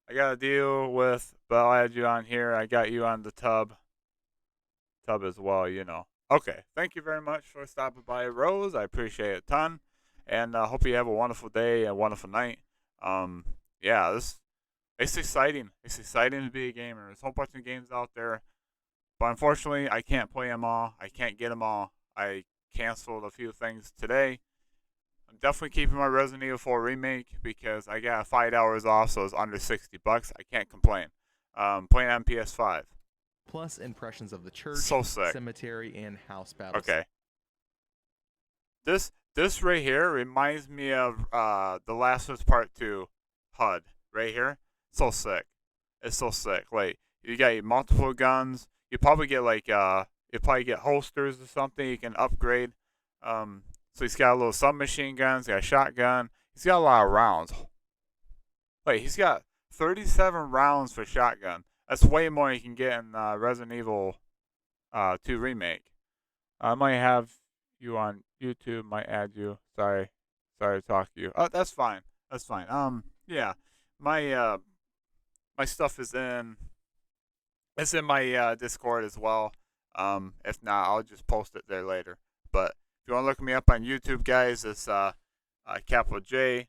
I got to deal with, but I'll add you on here. I got you on the tub as well, you know. Okay, thank you very much for stopping by, Rose. I appreciate it a ton, and I hope you have a wonderful day, a wonderful night. Yeah, it's exciting. It's exciting to be a gamer. There's a whole bunch of games out there. But unfortunately, I can't play them all. I can't get them all. I canceled a few things today. I'm definitely keeping my Resident Evil 4 Remake because I got 5 hours off, so it's under $60. I can't complain. Playing on PS5. Plus impressions of the church, cemetery, and house battles. Okay. This right here reminds me of The Last of Us Part 2 HUD. Right here. So sick. It's so sick. Like, you got multiple guns. You probably get holsters or something you can upgrade. So he's got a little submachine gun, he's got a shotgun, he's got a lot of rounds. Wait, he's got 37 rounds for shotgun. That's way more you can get in Resident Evil 2 Remake. I might have you on YouTube, might add you. Sorry to talk to you. Oh, that's fine. That's fine. Yeah. My stuff is in my Discord as well. If not, I'll just post it there later. But if you want to look me up on YouTube, guys, it's capital J19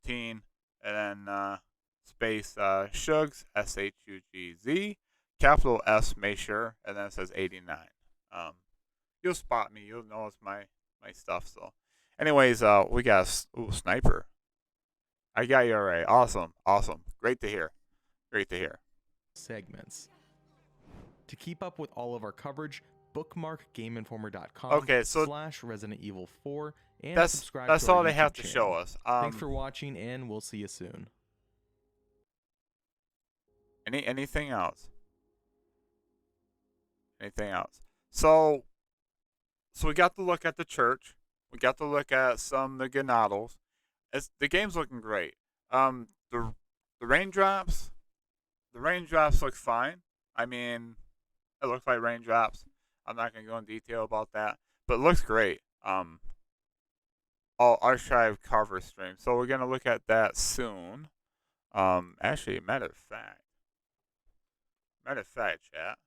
and then space Shugs, SHUGZ, capital S, make sure, and then it says 89. You'll spot me. You'll know it's my stuff. So, anyways, we got a sniper. I got you already. Awesome. Great to hear. Segments. To keep up with all of our coverage, bookmark GameInformer.com /Resident Evil 4 and subscribe that's to our all they YouTube have to channel. show us. Thanks for watching, and we'll see you soon. Anything else? So we got to look at the church. We got to look at some of the good models. The game's looking great. The raindrops, the raindrops look fine. I mean, it looks like raindrops. I'm not gonna go in detail about that, but it looks great. All archive cover stream. So we're gonna look at that soon. Actually, matter of fact, chat.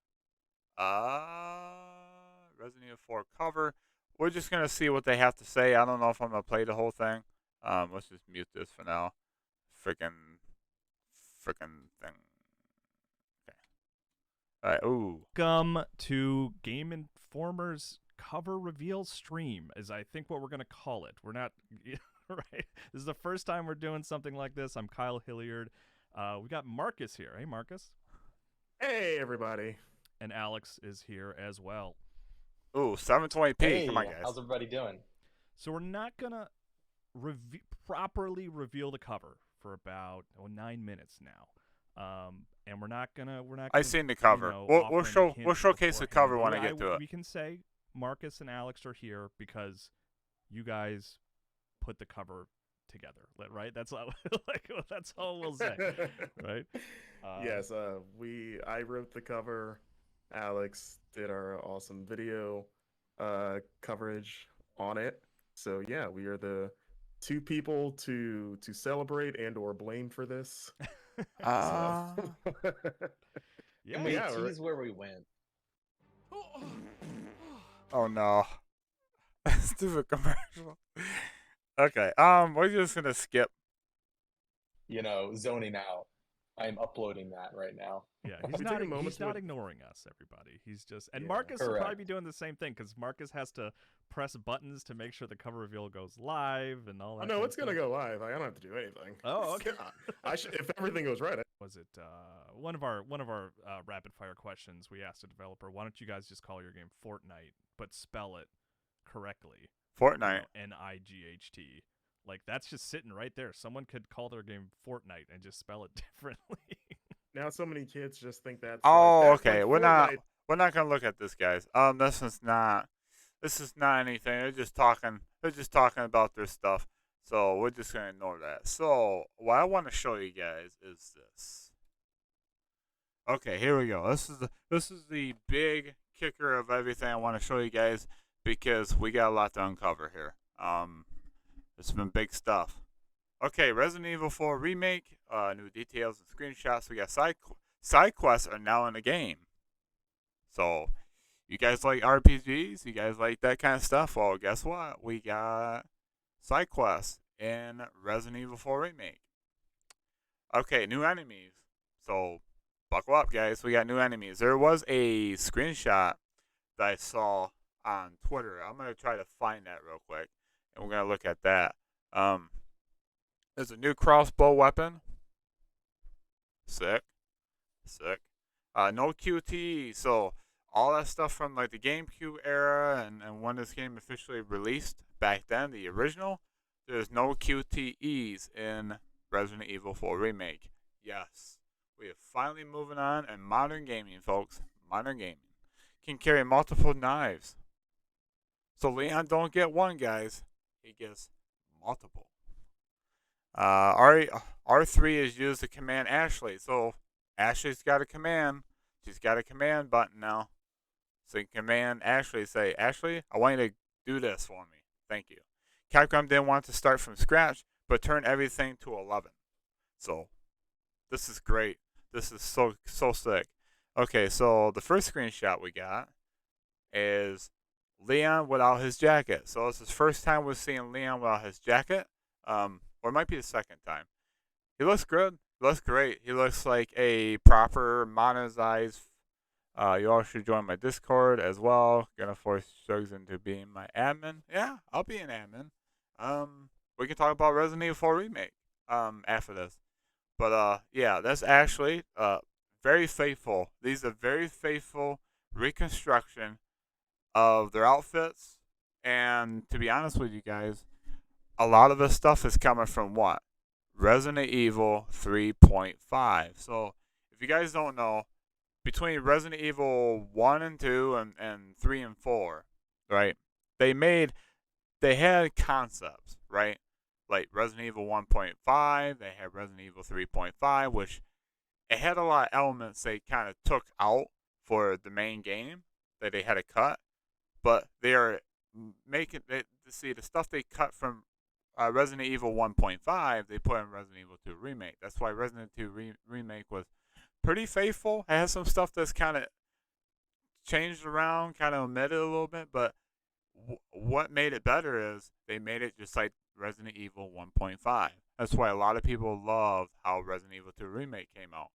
Resident Evil 4 cover. We're just gonna see what they have to say. I don't know if I'm gonna play the whole thing. Let's just mute this for now. Freaking thing. Okay. All right. Ooh. Welcome to Game Informer's cover reveal stream, is I think what we're gonna call it. We're not right. This is the first time we're doing something like this. I'm Kyle Hilliard. We got Marcus here. Hey, Marcus. Hey, everybody. And Alex is here as well. Ooh, 720p. Hey, come on, guys. How's everybody doing? So we're not gonna properly reveal the cover for about 9 minutes now. And we're not gonna. I've seen the cover. We'll showcase the cover when I get to it. We can say Marcus and Alex are here because you guys put the cover together, right? That's all, that's all we'll say, right? Yes, I wrote the cover. Alex did our awesome video coverage on it. So yeah, we are the two people to celebrate and or blame for this. Yeah, we tease where we went. Oh no. Stupid commercial. Okay, we're just gonna skip. Zoning out. I'm uploading that right now. Yeah, he's not ignoring us, everybody. He's just, and Marcus will probably be doing the same thing because Marcus has to press buttons to make sure the cover reveal goes live and all that. Oh no, it's gonna go live. I don't have to do anything. Oh, okay. If everything goes right. Was it one of our rapid fire questions? We asked a developer, why don't you guys just call your game Fortnite but spell it correctly? Fortnite. N-I-G-H-T. Like, that's just sitting right there. Someone could call their game Fortnite and just spell it differently. Now so many kids just think that's. Oh, like, that's okay. like We're not gonna look at this, guys. This is not anything. They're just talking about their stuff. So we're just gonna ignore that. So what I want to show you guys is this. Okay, here we go. This is the big kicker of everything I want to show you guys because we got a lot to uncover here. It's been big stuff. Okay, Resident Evil 4 Remake, new details and screenshots. We got side quests are now in the game. So, you guys like RPGs? You guys like that kind of stuff? Well, guess what? We got side quests in Resident Evil 4 Remake. Okay, new enemies. So, buckle up, guys. We got new enemies. There was a screenshot that I saw on Twitter. I'm going to try to find that real quick. And we're going to look at that. There's a new crossbow weapon. Sick. No QT. So all that stuff from like the GameCube era and when this game officially released back then, the original, there's no QTEs in Resident Evil 4 Remake. Yes. We are finally moving on and modern gaming, folks. Modern gaming. Can carry multiple knives. So Leon don't get one, guys. He gets multiple. R3 is used to command Ashley. So Ashley's got a command. She's got a command button now. So you can command Ashley, say, Ashley, I want you to do this for me. Thank you. Capcom didn't want to start from scratch, but turn everything to 11. So this is great. This is so sick. Okay, so the first screenshot we got is Leon without his jacket. So it's his first time we're seeing Leon without his jacket. Or it might be the second time. He looks good. He looks great. He looks like a proper modernized. You all should join my Discord as well. Gonna force Shugs into being my admin. Yeah, I'll be an admin. We can talk about Resident Evil 4 Remake after this. But yeah, that's actually very faithful. These are very faithful reconstruction of their outfits. And to be honest with you guys, a lot of this stuff is coming from what? Resident Evil 3.5. So if you guys don't know, between Resident Evil 1 and 2 and 3 and 4, right? They made they had concepts, right? Like Resident Evil 1.5, they had Resident Evil 3.5, which it had a lot of elements they kind of took out for the main game that they had to cut, but they are making see the stuff they cut from Resident Evil 1.5 they put in Resident Evil 2 Remake. That's why Resident Evil 2 Remake was pretty faithful. It has some stuff that's kind of changed around, kind of omitted a little bit, but what made it better is they made it just like Resident Evil 1.5. That's why a lot of people love how Resident Evil 2 Remake came out.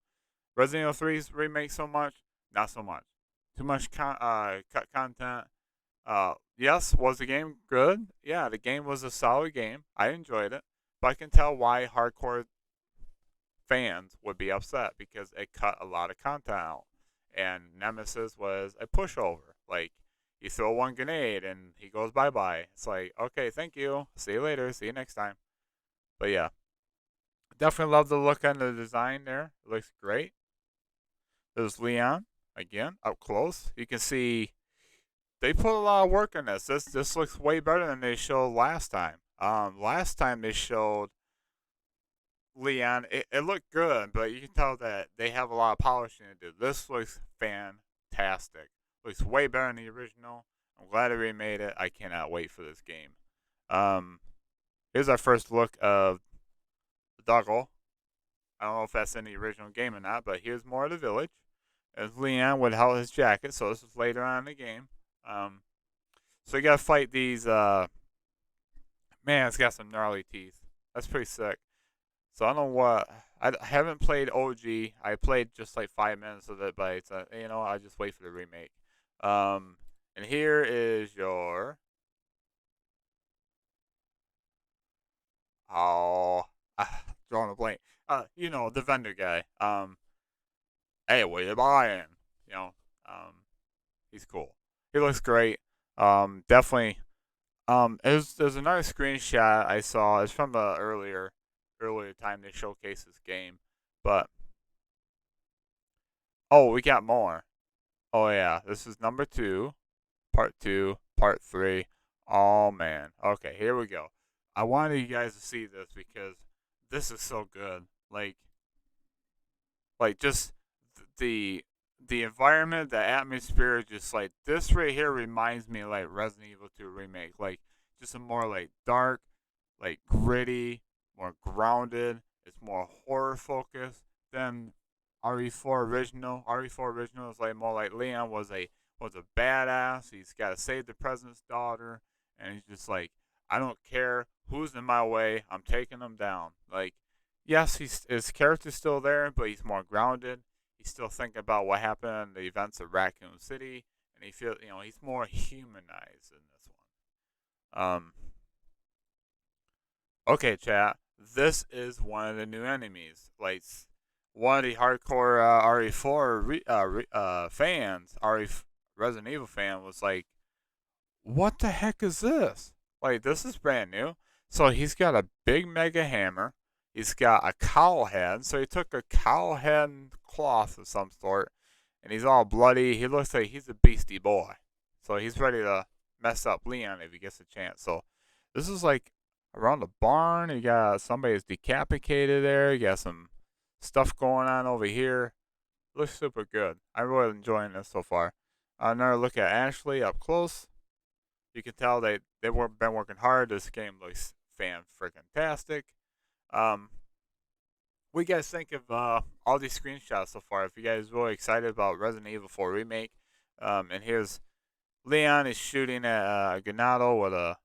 Resident Evil 3's remake so much, not so much. Too much cut content. Yes, was the game good? Yeah, the game was a solid game. I enjoyed it, but I can tell why hardcore fans would be upset because it cut a lot of content out. And Nemesis was a pushover. Like, you throw one grenade and he goes bye-bye. It's like, okay, thank you. See you later. See you next time. But yeah, definitely love the look on the design there. It looks great. There's Leon, again, up close. You can see they put a lot of work in this. This looks way better than they showed last time. Last time they showed Leon, it looked good, but you can tell that they have a lot of polishing to do. This looks fantastic. Looks way better than the original. I'm glad they remade it. I cannot wait for this game. Here's our first look of the Doggle. I don't know if that's in the original game or not, but here's more of the village. As Leon without his jacket, so this is later on in the game. So you gotta fight these. Man, it's got some gnarly teeth. That's pretty sick. So I don't know what. I haven't played OG. I played just like 5 minutes of it, but it's I'll just wait for the remake. And here is your. Drawing a blank. The vendor guy. Hey, what you buying? He's cool. He looks great. Definitely. There's another screenshot I saw. It's from the earlier time they showcased this game, but we got more. Oh yeah, this is number 2, part 2, part 3. Oh man. Okay, here we go. I wanted you guys to see this because this is so good. Like just the environment, the atmosphere, just like this right here reminds me of like Resident Evil 2 Remake. Like just a more like dark, like gritty, more grounded. It's more horror focused than RE4 Original. RE4 Original is like more like Leon was a badass. He's got to save the president's daughter, and he's just like, I don't care who's in my way. I'm taking them down. Like, yes, his character's still there, but he's more grounded. He's still thinking about what happened in the events of Raccoon City, and he feels, he's more humanized in this one. Okay, chat. This is one of the new enemies. Like, one of the hardcore RE4 fans, Resident Evil fan, was like, "What the heck is this? Like, this is brand new." So he's got a big mega hammer. He's got a cowl head. So he took a cowl head cloth of some sort, and he's all bloody. He looks like he's a beastie boy. So he's ready to mess up Leon if he gets a chance. So this is like around the barn. You got somebody's decapitated there. You got some stuff going on over here. Looks super good. I'm really enjoying this so far. Another look at Ashley up close. You can tell they've been working hard. This game looks fan-freaking-tastic. What do you guys think of all these screenshots so far? If you guys are really excited about Resident Evil 4 Remake, and here's Leon is shooting at Ganado with a.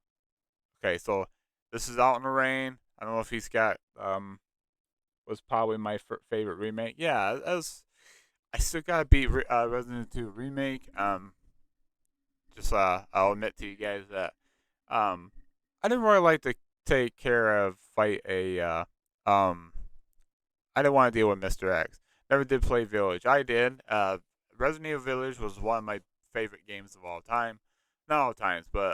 Okay, so this is out in the rain. I don't know if he's got was probably my favorite remake. Yeah, I still gotta beat Resident Evil 2 Remake. I'll admit to you guys that I didn't really like to fight a I didn't want to deal with Mr. X. Never did play Village. I did. Resident Evil Village was one of my favorite games of all time. Not all times, but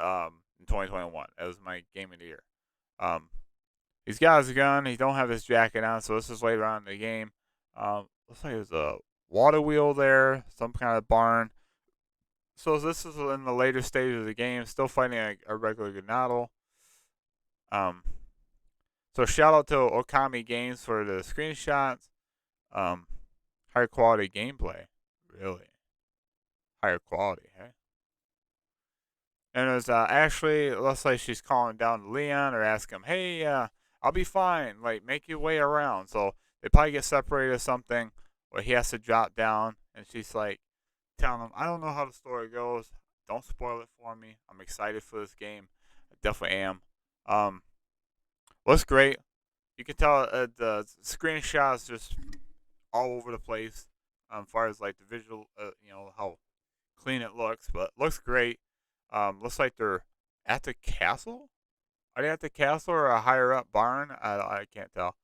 in 2021. It was my game of the year. He's got his gun. He don't have his jacket on, so this is later on in the game. Looks like there's a water wheel there, some kind of barn. So this is in the later stage of the game, still fighting a regular Ganado. So shout out to Okami Games for the screenshots. Higher quality gameplay, really higher quality, hey. And it was Ashley. Looks like she's calling down to Leon or asking him, "Hey, I'll be fine. Like, make your way around." So they probably get separated or something, or he has to drop down, and she's like telling him, "I don't know how the story goes. Don't spoil it for me. I'm excited for this game. I definitely am." Looks great. You can tell the screenshots just all over the place. As far as like the visual, how clean it looks, but looks great. Looks like they're at the castle. Are they at the castle or a higher up barn? I can't tell.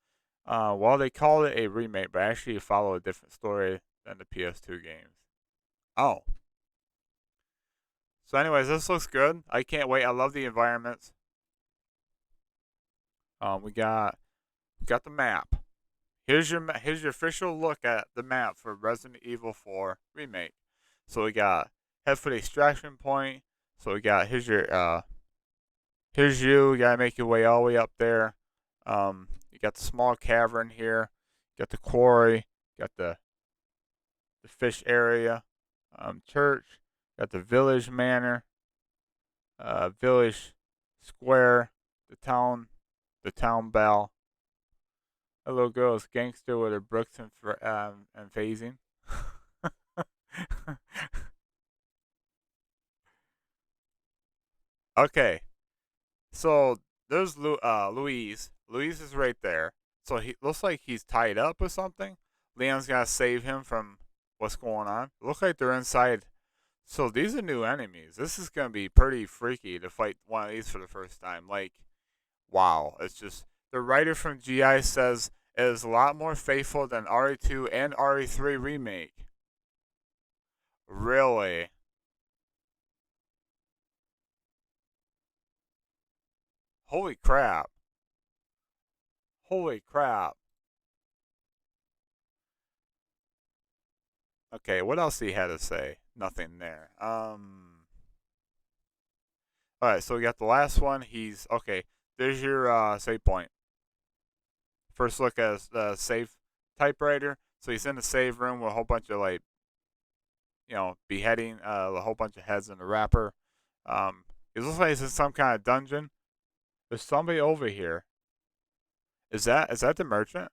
Well, they called it a remake, but actually it followed a different story than the PS2 games. Oh. So, anyways, this looks good. I can't wait. I love the environments. We got the map. Here's your official look at the map for Resident Evil 4 Remake. So we got head for the extraction point. So we got here's you. You gotta make your way all the way up there. You got the small cavern here. You got the quarry. You got the fish area. Church. You got the village manor. Village square. The town bell. A little girl is gangster with her brooks and phasing. Okay, so there's Louise. Louise is right there. So he looks like he's tied up or something. Leon's gotta save him from what's going on. Looks like they're inside. So these are new enemies. This is gonna be pretty freaky to fight one of these for the first time. Like, wow, it's just the writer from GI says it is a lot more faithful than RE2 and RE3 Remake. Really? Holy crap. Holy crap. Okay, what else he had to say? Nothing there. Alright, so we got the last one. He's okay. There's your save point. First look at the save typewriter. So he's in the save room with a whole bunch of like, beheading a whole bunch of heads in the wrapper. It looks like he's in some kind of dungeon. There's somebody over here. Is that the merchant?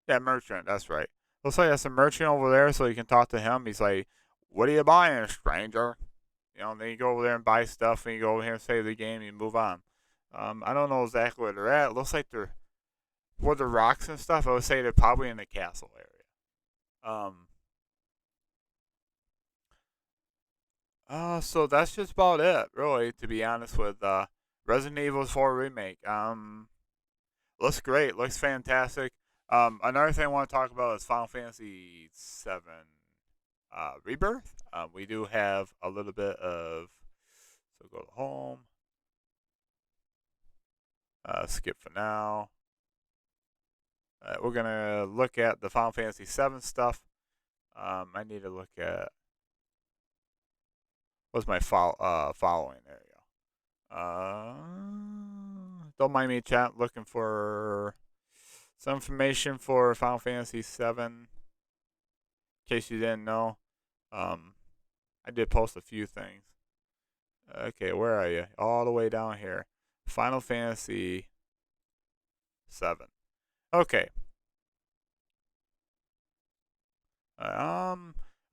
Yeah, merchant. That's right. Looks like there's a merchant over there, so you can talk to him. He's like, "What are you buying, stranger?" And then you go over there and buy stuff, and you go over here and save the game, and you move on. I don't know exactly where they're at. It looks like they're where the rocks and stuff. I would say they're probably in the castle area. So that's just about it, really. To be honest with Resident Evil 4 Remake. Looks great. Looks fantastic. Another thing I want to talk about is Final Fantasy VII Rebirth. We do have a little bit of. So go to home. Skip for now. We're gonna look at the Final Fantasy VII stuff. I need to look at what's my following. There you go. Don't mind me, chat. Looking for some information for Final Fantasy VII. In case you didn't know, I did post a few things. Okay, where are you? All the way down here. Final Fantasy VII. Okay.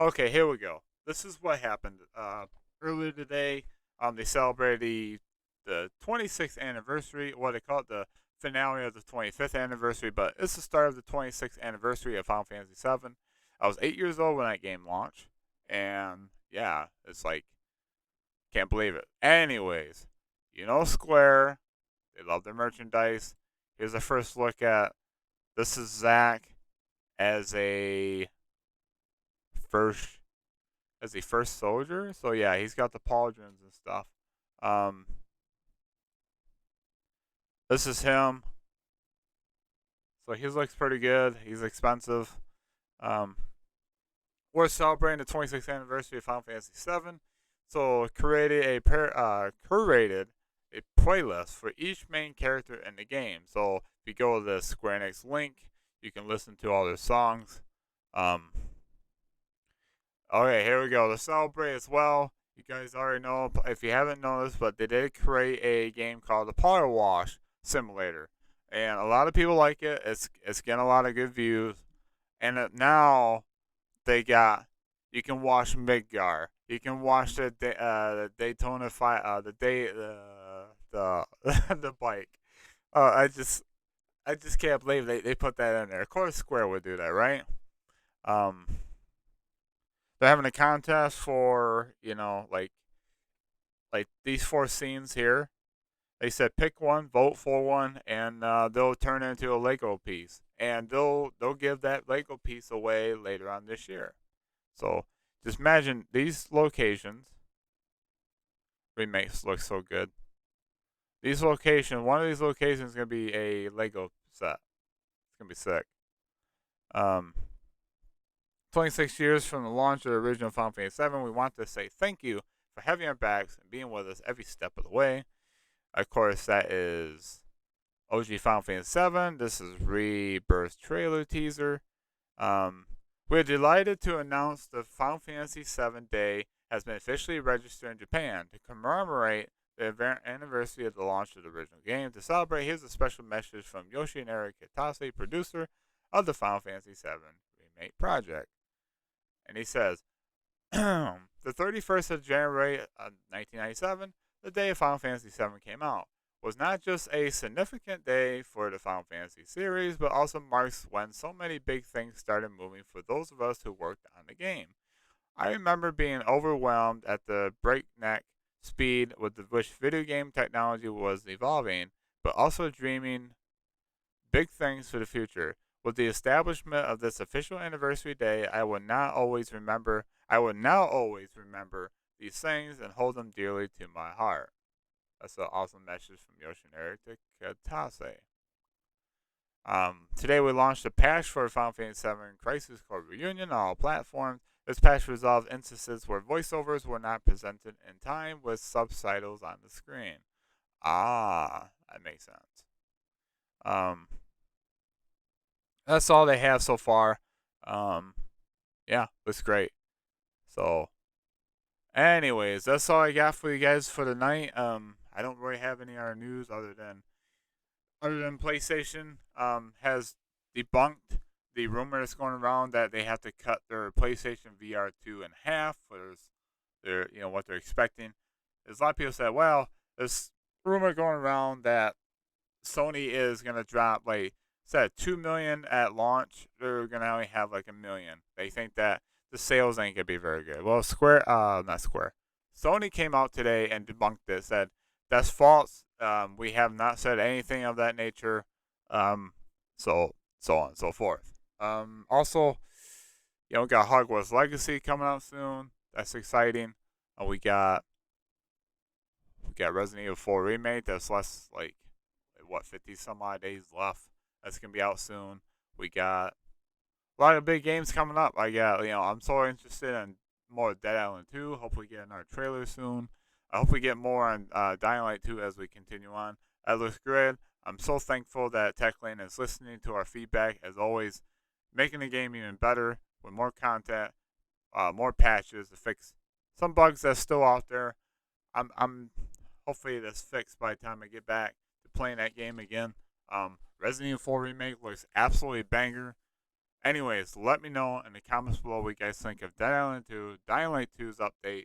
Okay, here we go. This is what happened. Earlier today, they celebrated the 26th anniversary. What they call it, the finale of the 25th anniversary, but it's the start of the 26th anniversary of Final Fantasy VII. I was 8 years old when that game launched, and yeah, it's like, can't believe it. Anyways, Square, they love their merchandise. Here's a first look at, this is Zack as a first soldier. So yeah, he's got the pauldrons and stuff. This is him. So he looks pretty good. He's expensive. We're celebrating the 26th anniversary of Final Fantasy VII. So curated a playlist for each main character in the game. So if you go to the Square Enix link, you can listen to all their songs. Okay, here we go. To celebrate as well, you guys already know, if you haven't noticed, but they did create a game called the Power Wash Simulator. And a lot of people like it. It's getting a lot of good views. And now they got, you can wash Midgar. You can wash the Daytona the the bike. I just can't believe they put that in there. Of course, Square would do that, right? Um, they're having a contest for, like these 4 scenes here. They said pick one, vote for one, and they'll turn it into a Lego piece, and they'll give that Lego piece away later on this year. So just imagine these locations. Remakes look so good. These locations, one of these locations is gonna be a Lego set. It's gonna be sick. 26 years from the launch of the original Final Fantasy VII, we want to say thank you for having our backs and being with us every step of the way. Of course, that is OG Final Fantasy VII. This is Rebirth trailer teaser. We're delighted to announce the Final Fantasy VII Day has been officially registered in Japan to commemorate the anniversary of the launch of the original game. To celebrate, here's a special message from Yoshinari Kitase, producer of the Final Fantasy VII Remake project. And he says, the 31st of January 1997, the day Final Fantasy VII came out, was not just a significant day for the Final Fantasy series, but also marks when so many big things started moving for those of us who worked on the game. I remember being overwhelmed at the breakneck speed with which video game technology was evolving, but also dreaming big things for the future. With the establishment of this official anniversary day, I will now always remember these things and hold them dearly to my heart. That's an awesome message from Yoshinari to Kitase. Today we launched a patch for Final Fantasy VII Crisis Core Reunion on all platforms. This patch resolved instances where voiceovers were not presented in time with subtitles on the screen. That makes sense. That's all they have so far. Yeah, looks great. So, anyways, that's all I got for you guys for tonight. I don't really have any other news other than PlayStation has debunked the rumor that's going around that they have to cut their PlayStation VR 2 in half for what they're expecting. There's a lot of people say, well, there's rumor going around that Sony is gonna drop, like, instead of 2 million at launch, they're gonna only have like 1 million. They think that the sales ain't gonna be very good. Well, Sony came out today and debunked this. Said that's false. We have not said anything of that nature. So on and so forth. Also, we got Hogwarts Legacy coming out soon. That's exciting. We got Resident Evil 4 Remake. That's less, like, 50 some odd days left. That's gonna be out soon. We got a lot of big games coming up. I'm so interested in more Dead Island 2. Hopefully get another trailer soon. I hope we get more on Dying Light 2 as we continue on. That looks good. I'm so thankful that TechLane is listening to our feedback, as always, making the game even better with more content, more patches to fix some bugs that's still out there. I'm hopefully that's fixed by the time I get back to playing that game again. Resident Evil 4 Remake looks absolutely banger. Anyways, let me know in the comments below what you guys think of Dead Island 2, Dying Light 2's update,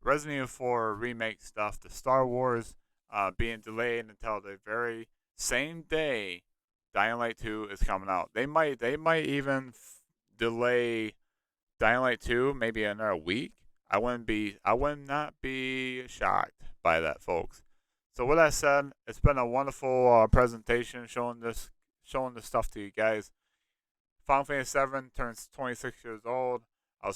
Resident Evil 4 Remake stuff, the Star Wars being delayed until the very same day Dying Light 2 is coming out. They might even delay Dying Light 2 maybe another week. I would not be shocked by that, folks. So with that said, it's been a wonderful presentation showing this stuff to you guys. Final Fantasy VII turns 26 years old. I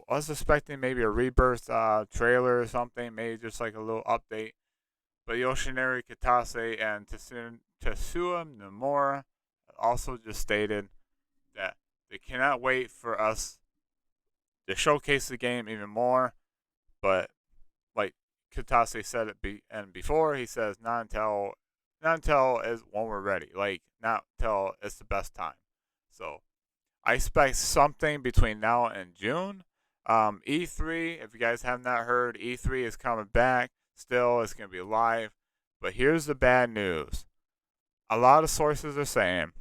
was expecting maybe a Rebirth trailer or something, maybe just like a little update. But Yoshinari Kitase and Tetsuya Nomura also just stated that they cannot wait for us to showcase the game even more. But Katase said it before. He says not until is when we're ready. Like not until it's the best time. So I expect something between now and June. E3, if you guys have not heard, E3 is coming back. Still, it's going to be live. But here's the bad news. A lot of sources are saying,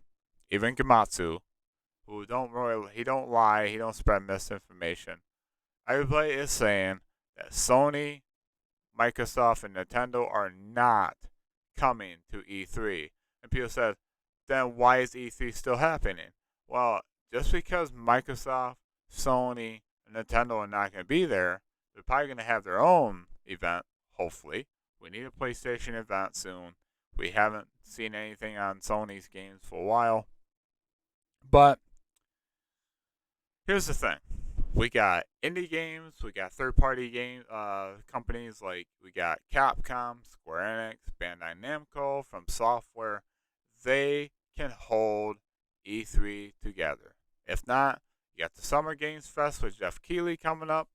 even Gamatsu, who he don't lie, he don't spread misinformation. Everybody is saying that Sony, Microsoft, and Nintendo are not coming to E3. And people said, then why is E3 still happening? Well, just because Microsoft, Sony, and Nintendo are not going to be there, they're probably going to have their own event, hopefully. We need a PlayStation event soon. We haven't seen anything on Sony's games for a while. But here's the thing. We got indie games, we got third-party game companies like we got Capcom, Square Enix, Bandai Namco, From Software. They can hold E3 together. If not, you got the Summer Games Fest with Jeff Keighley coming up,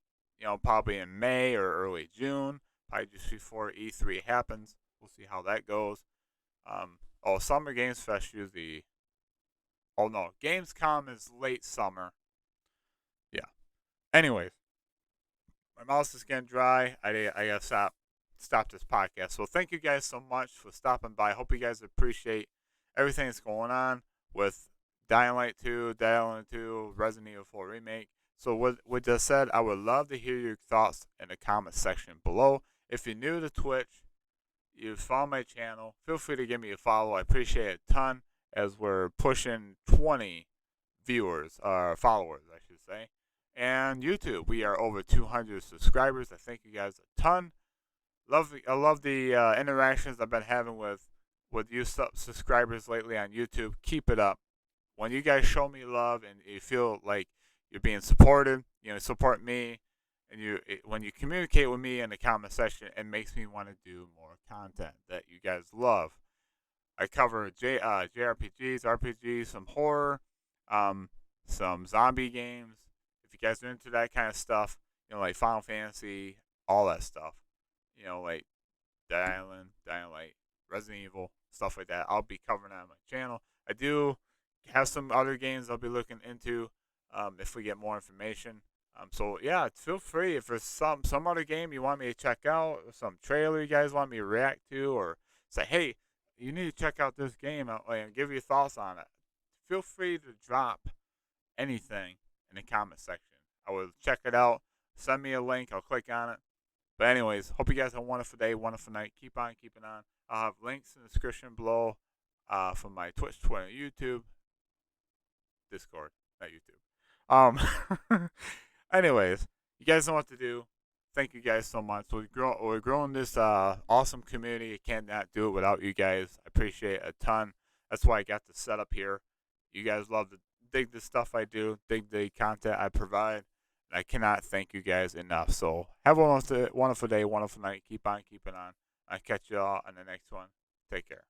probably in May or early June, probably just before E3 happens. We'll see how that goes. Summer Games Fest usually. Oh no, Gamescom is late summer. Yeah. Anyways, my mouth is getting dry. I gotta stop this podcast. So thank you guys so much for stopping by. Hope you guys appreciate everything that's going on with Dying Light 2, Resident Evil 4 Remake. So with that said, I would love to hear your thoughts in the comment section below. If you're new to Twitch, you follow my channel, feel free to give me a follow. I appreciate it a ton as we're pushing 20 followers, I should say. And YouTube, we are over 200 subscribers. I thank you guys a ton. I love the interactions I've been having with you subscribers lately on YouTube. Keep it up. When you guys show me love and you feel like you're being supported, support me, and when you communicate with me in the comment section, it makes me want to do more content that you guys love. I cover JRPGs, RPGs, some horror, some zombie games. If you guys are into that kind of stuff, like Final Fantasy, all that stuff, like Dead Island, Dying Light, Resident Evil, stuff like that, I'll be covering that on my channel. I do have some other games I'll be looking into if we get more information. So yeah, feel free if there's some other game you want me to check out, some trailer you guys want me to react to, or say, hey, you need to check out this game and give your thoughts on it. Feel free to drop anything in the comment section. I will check it out. Send me a link. I'll click on it. But anyways, hope you guys have a wonderful day, wonderful night. Keep on keeping on. I'll have links in the description below from my Twitch, Twitter, YouTube, Discord, not YouTube. Anyways, you guys know what to do. Thank you guys so much. We're growing this awesome community. I cannot do it without you guys. I appreciate it a ton. That's why I got the setup here. You guys dig the stuff I do, dig the content I provide. And I cannot thank you guys enough. So have a wonderful day, wonderful night. Keep on keeping on. I'll catch you all on the next one. Take care.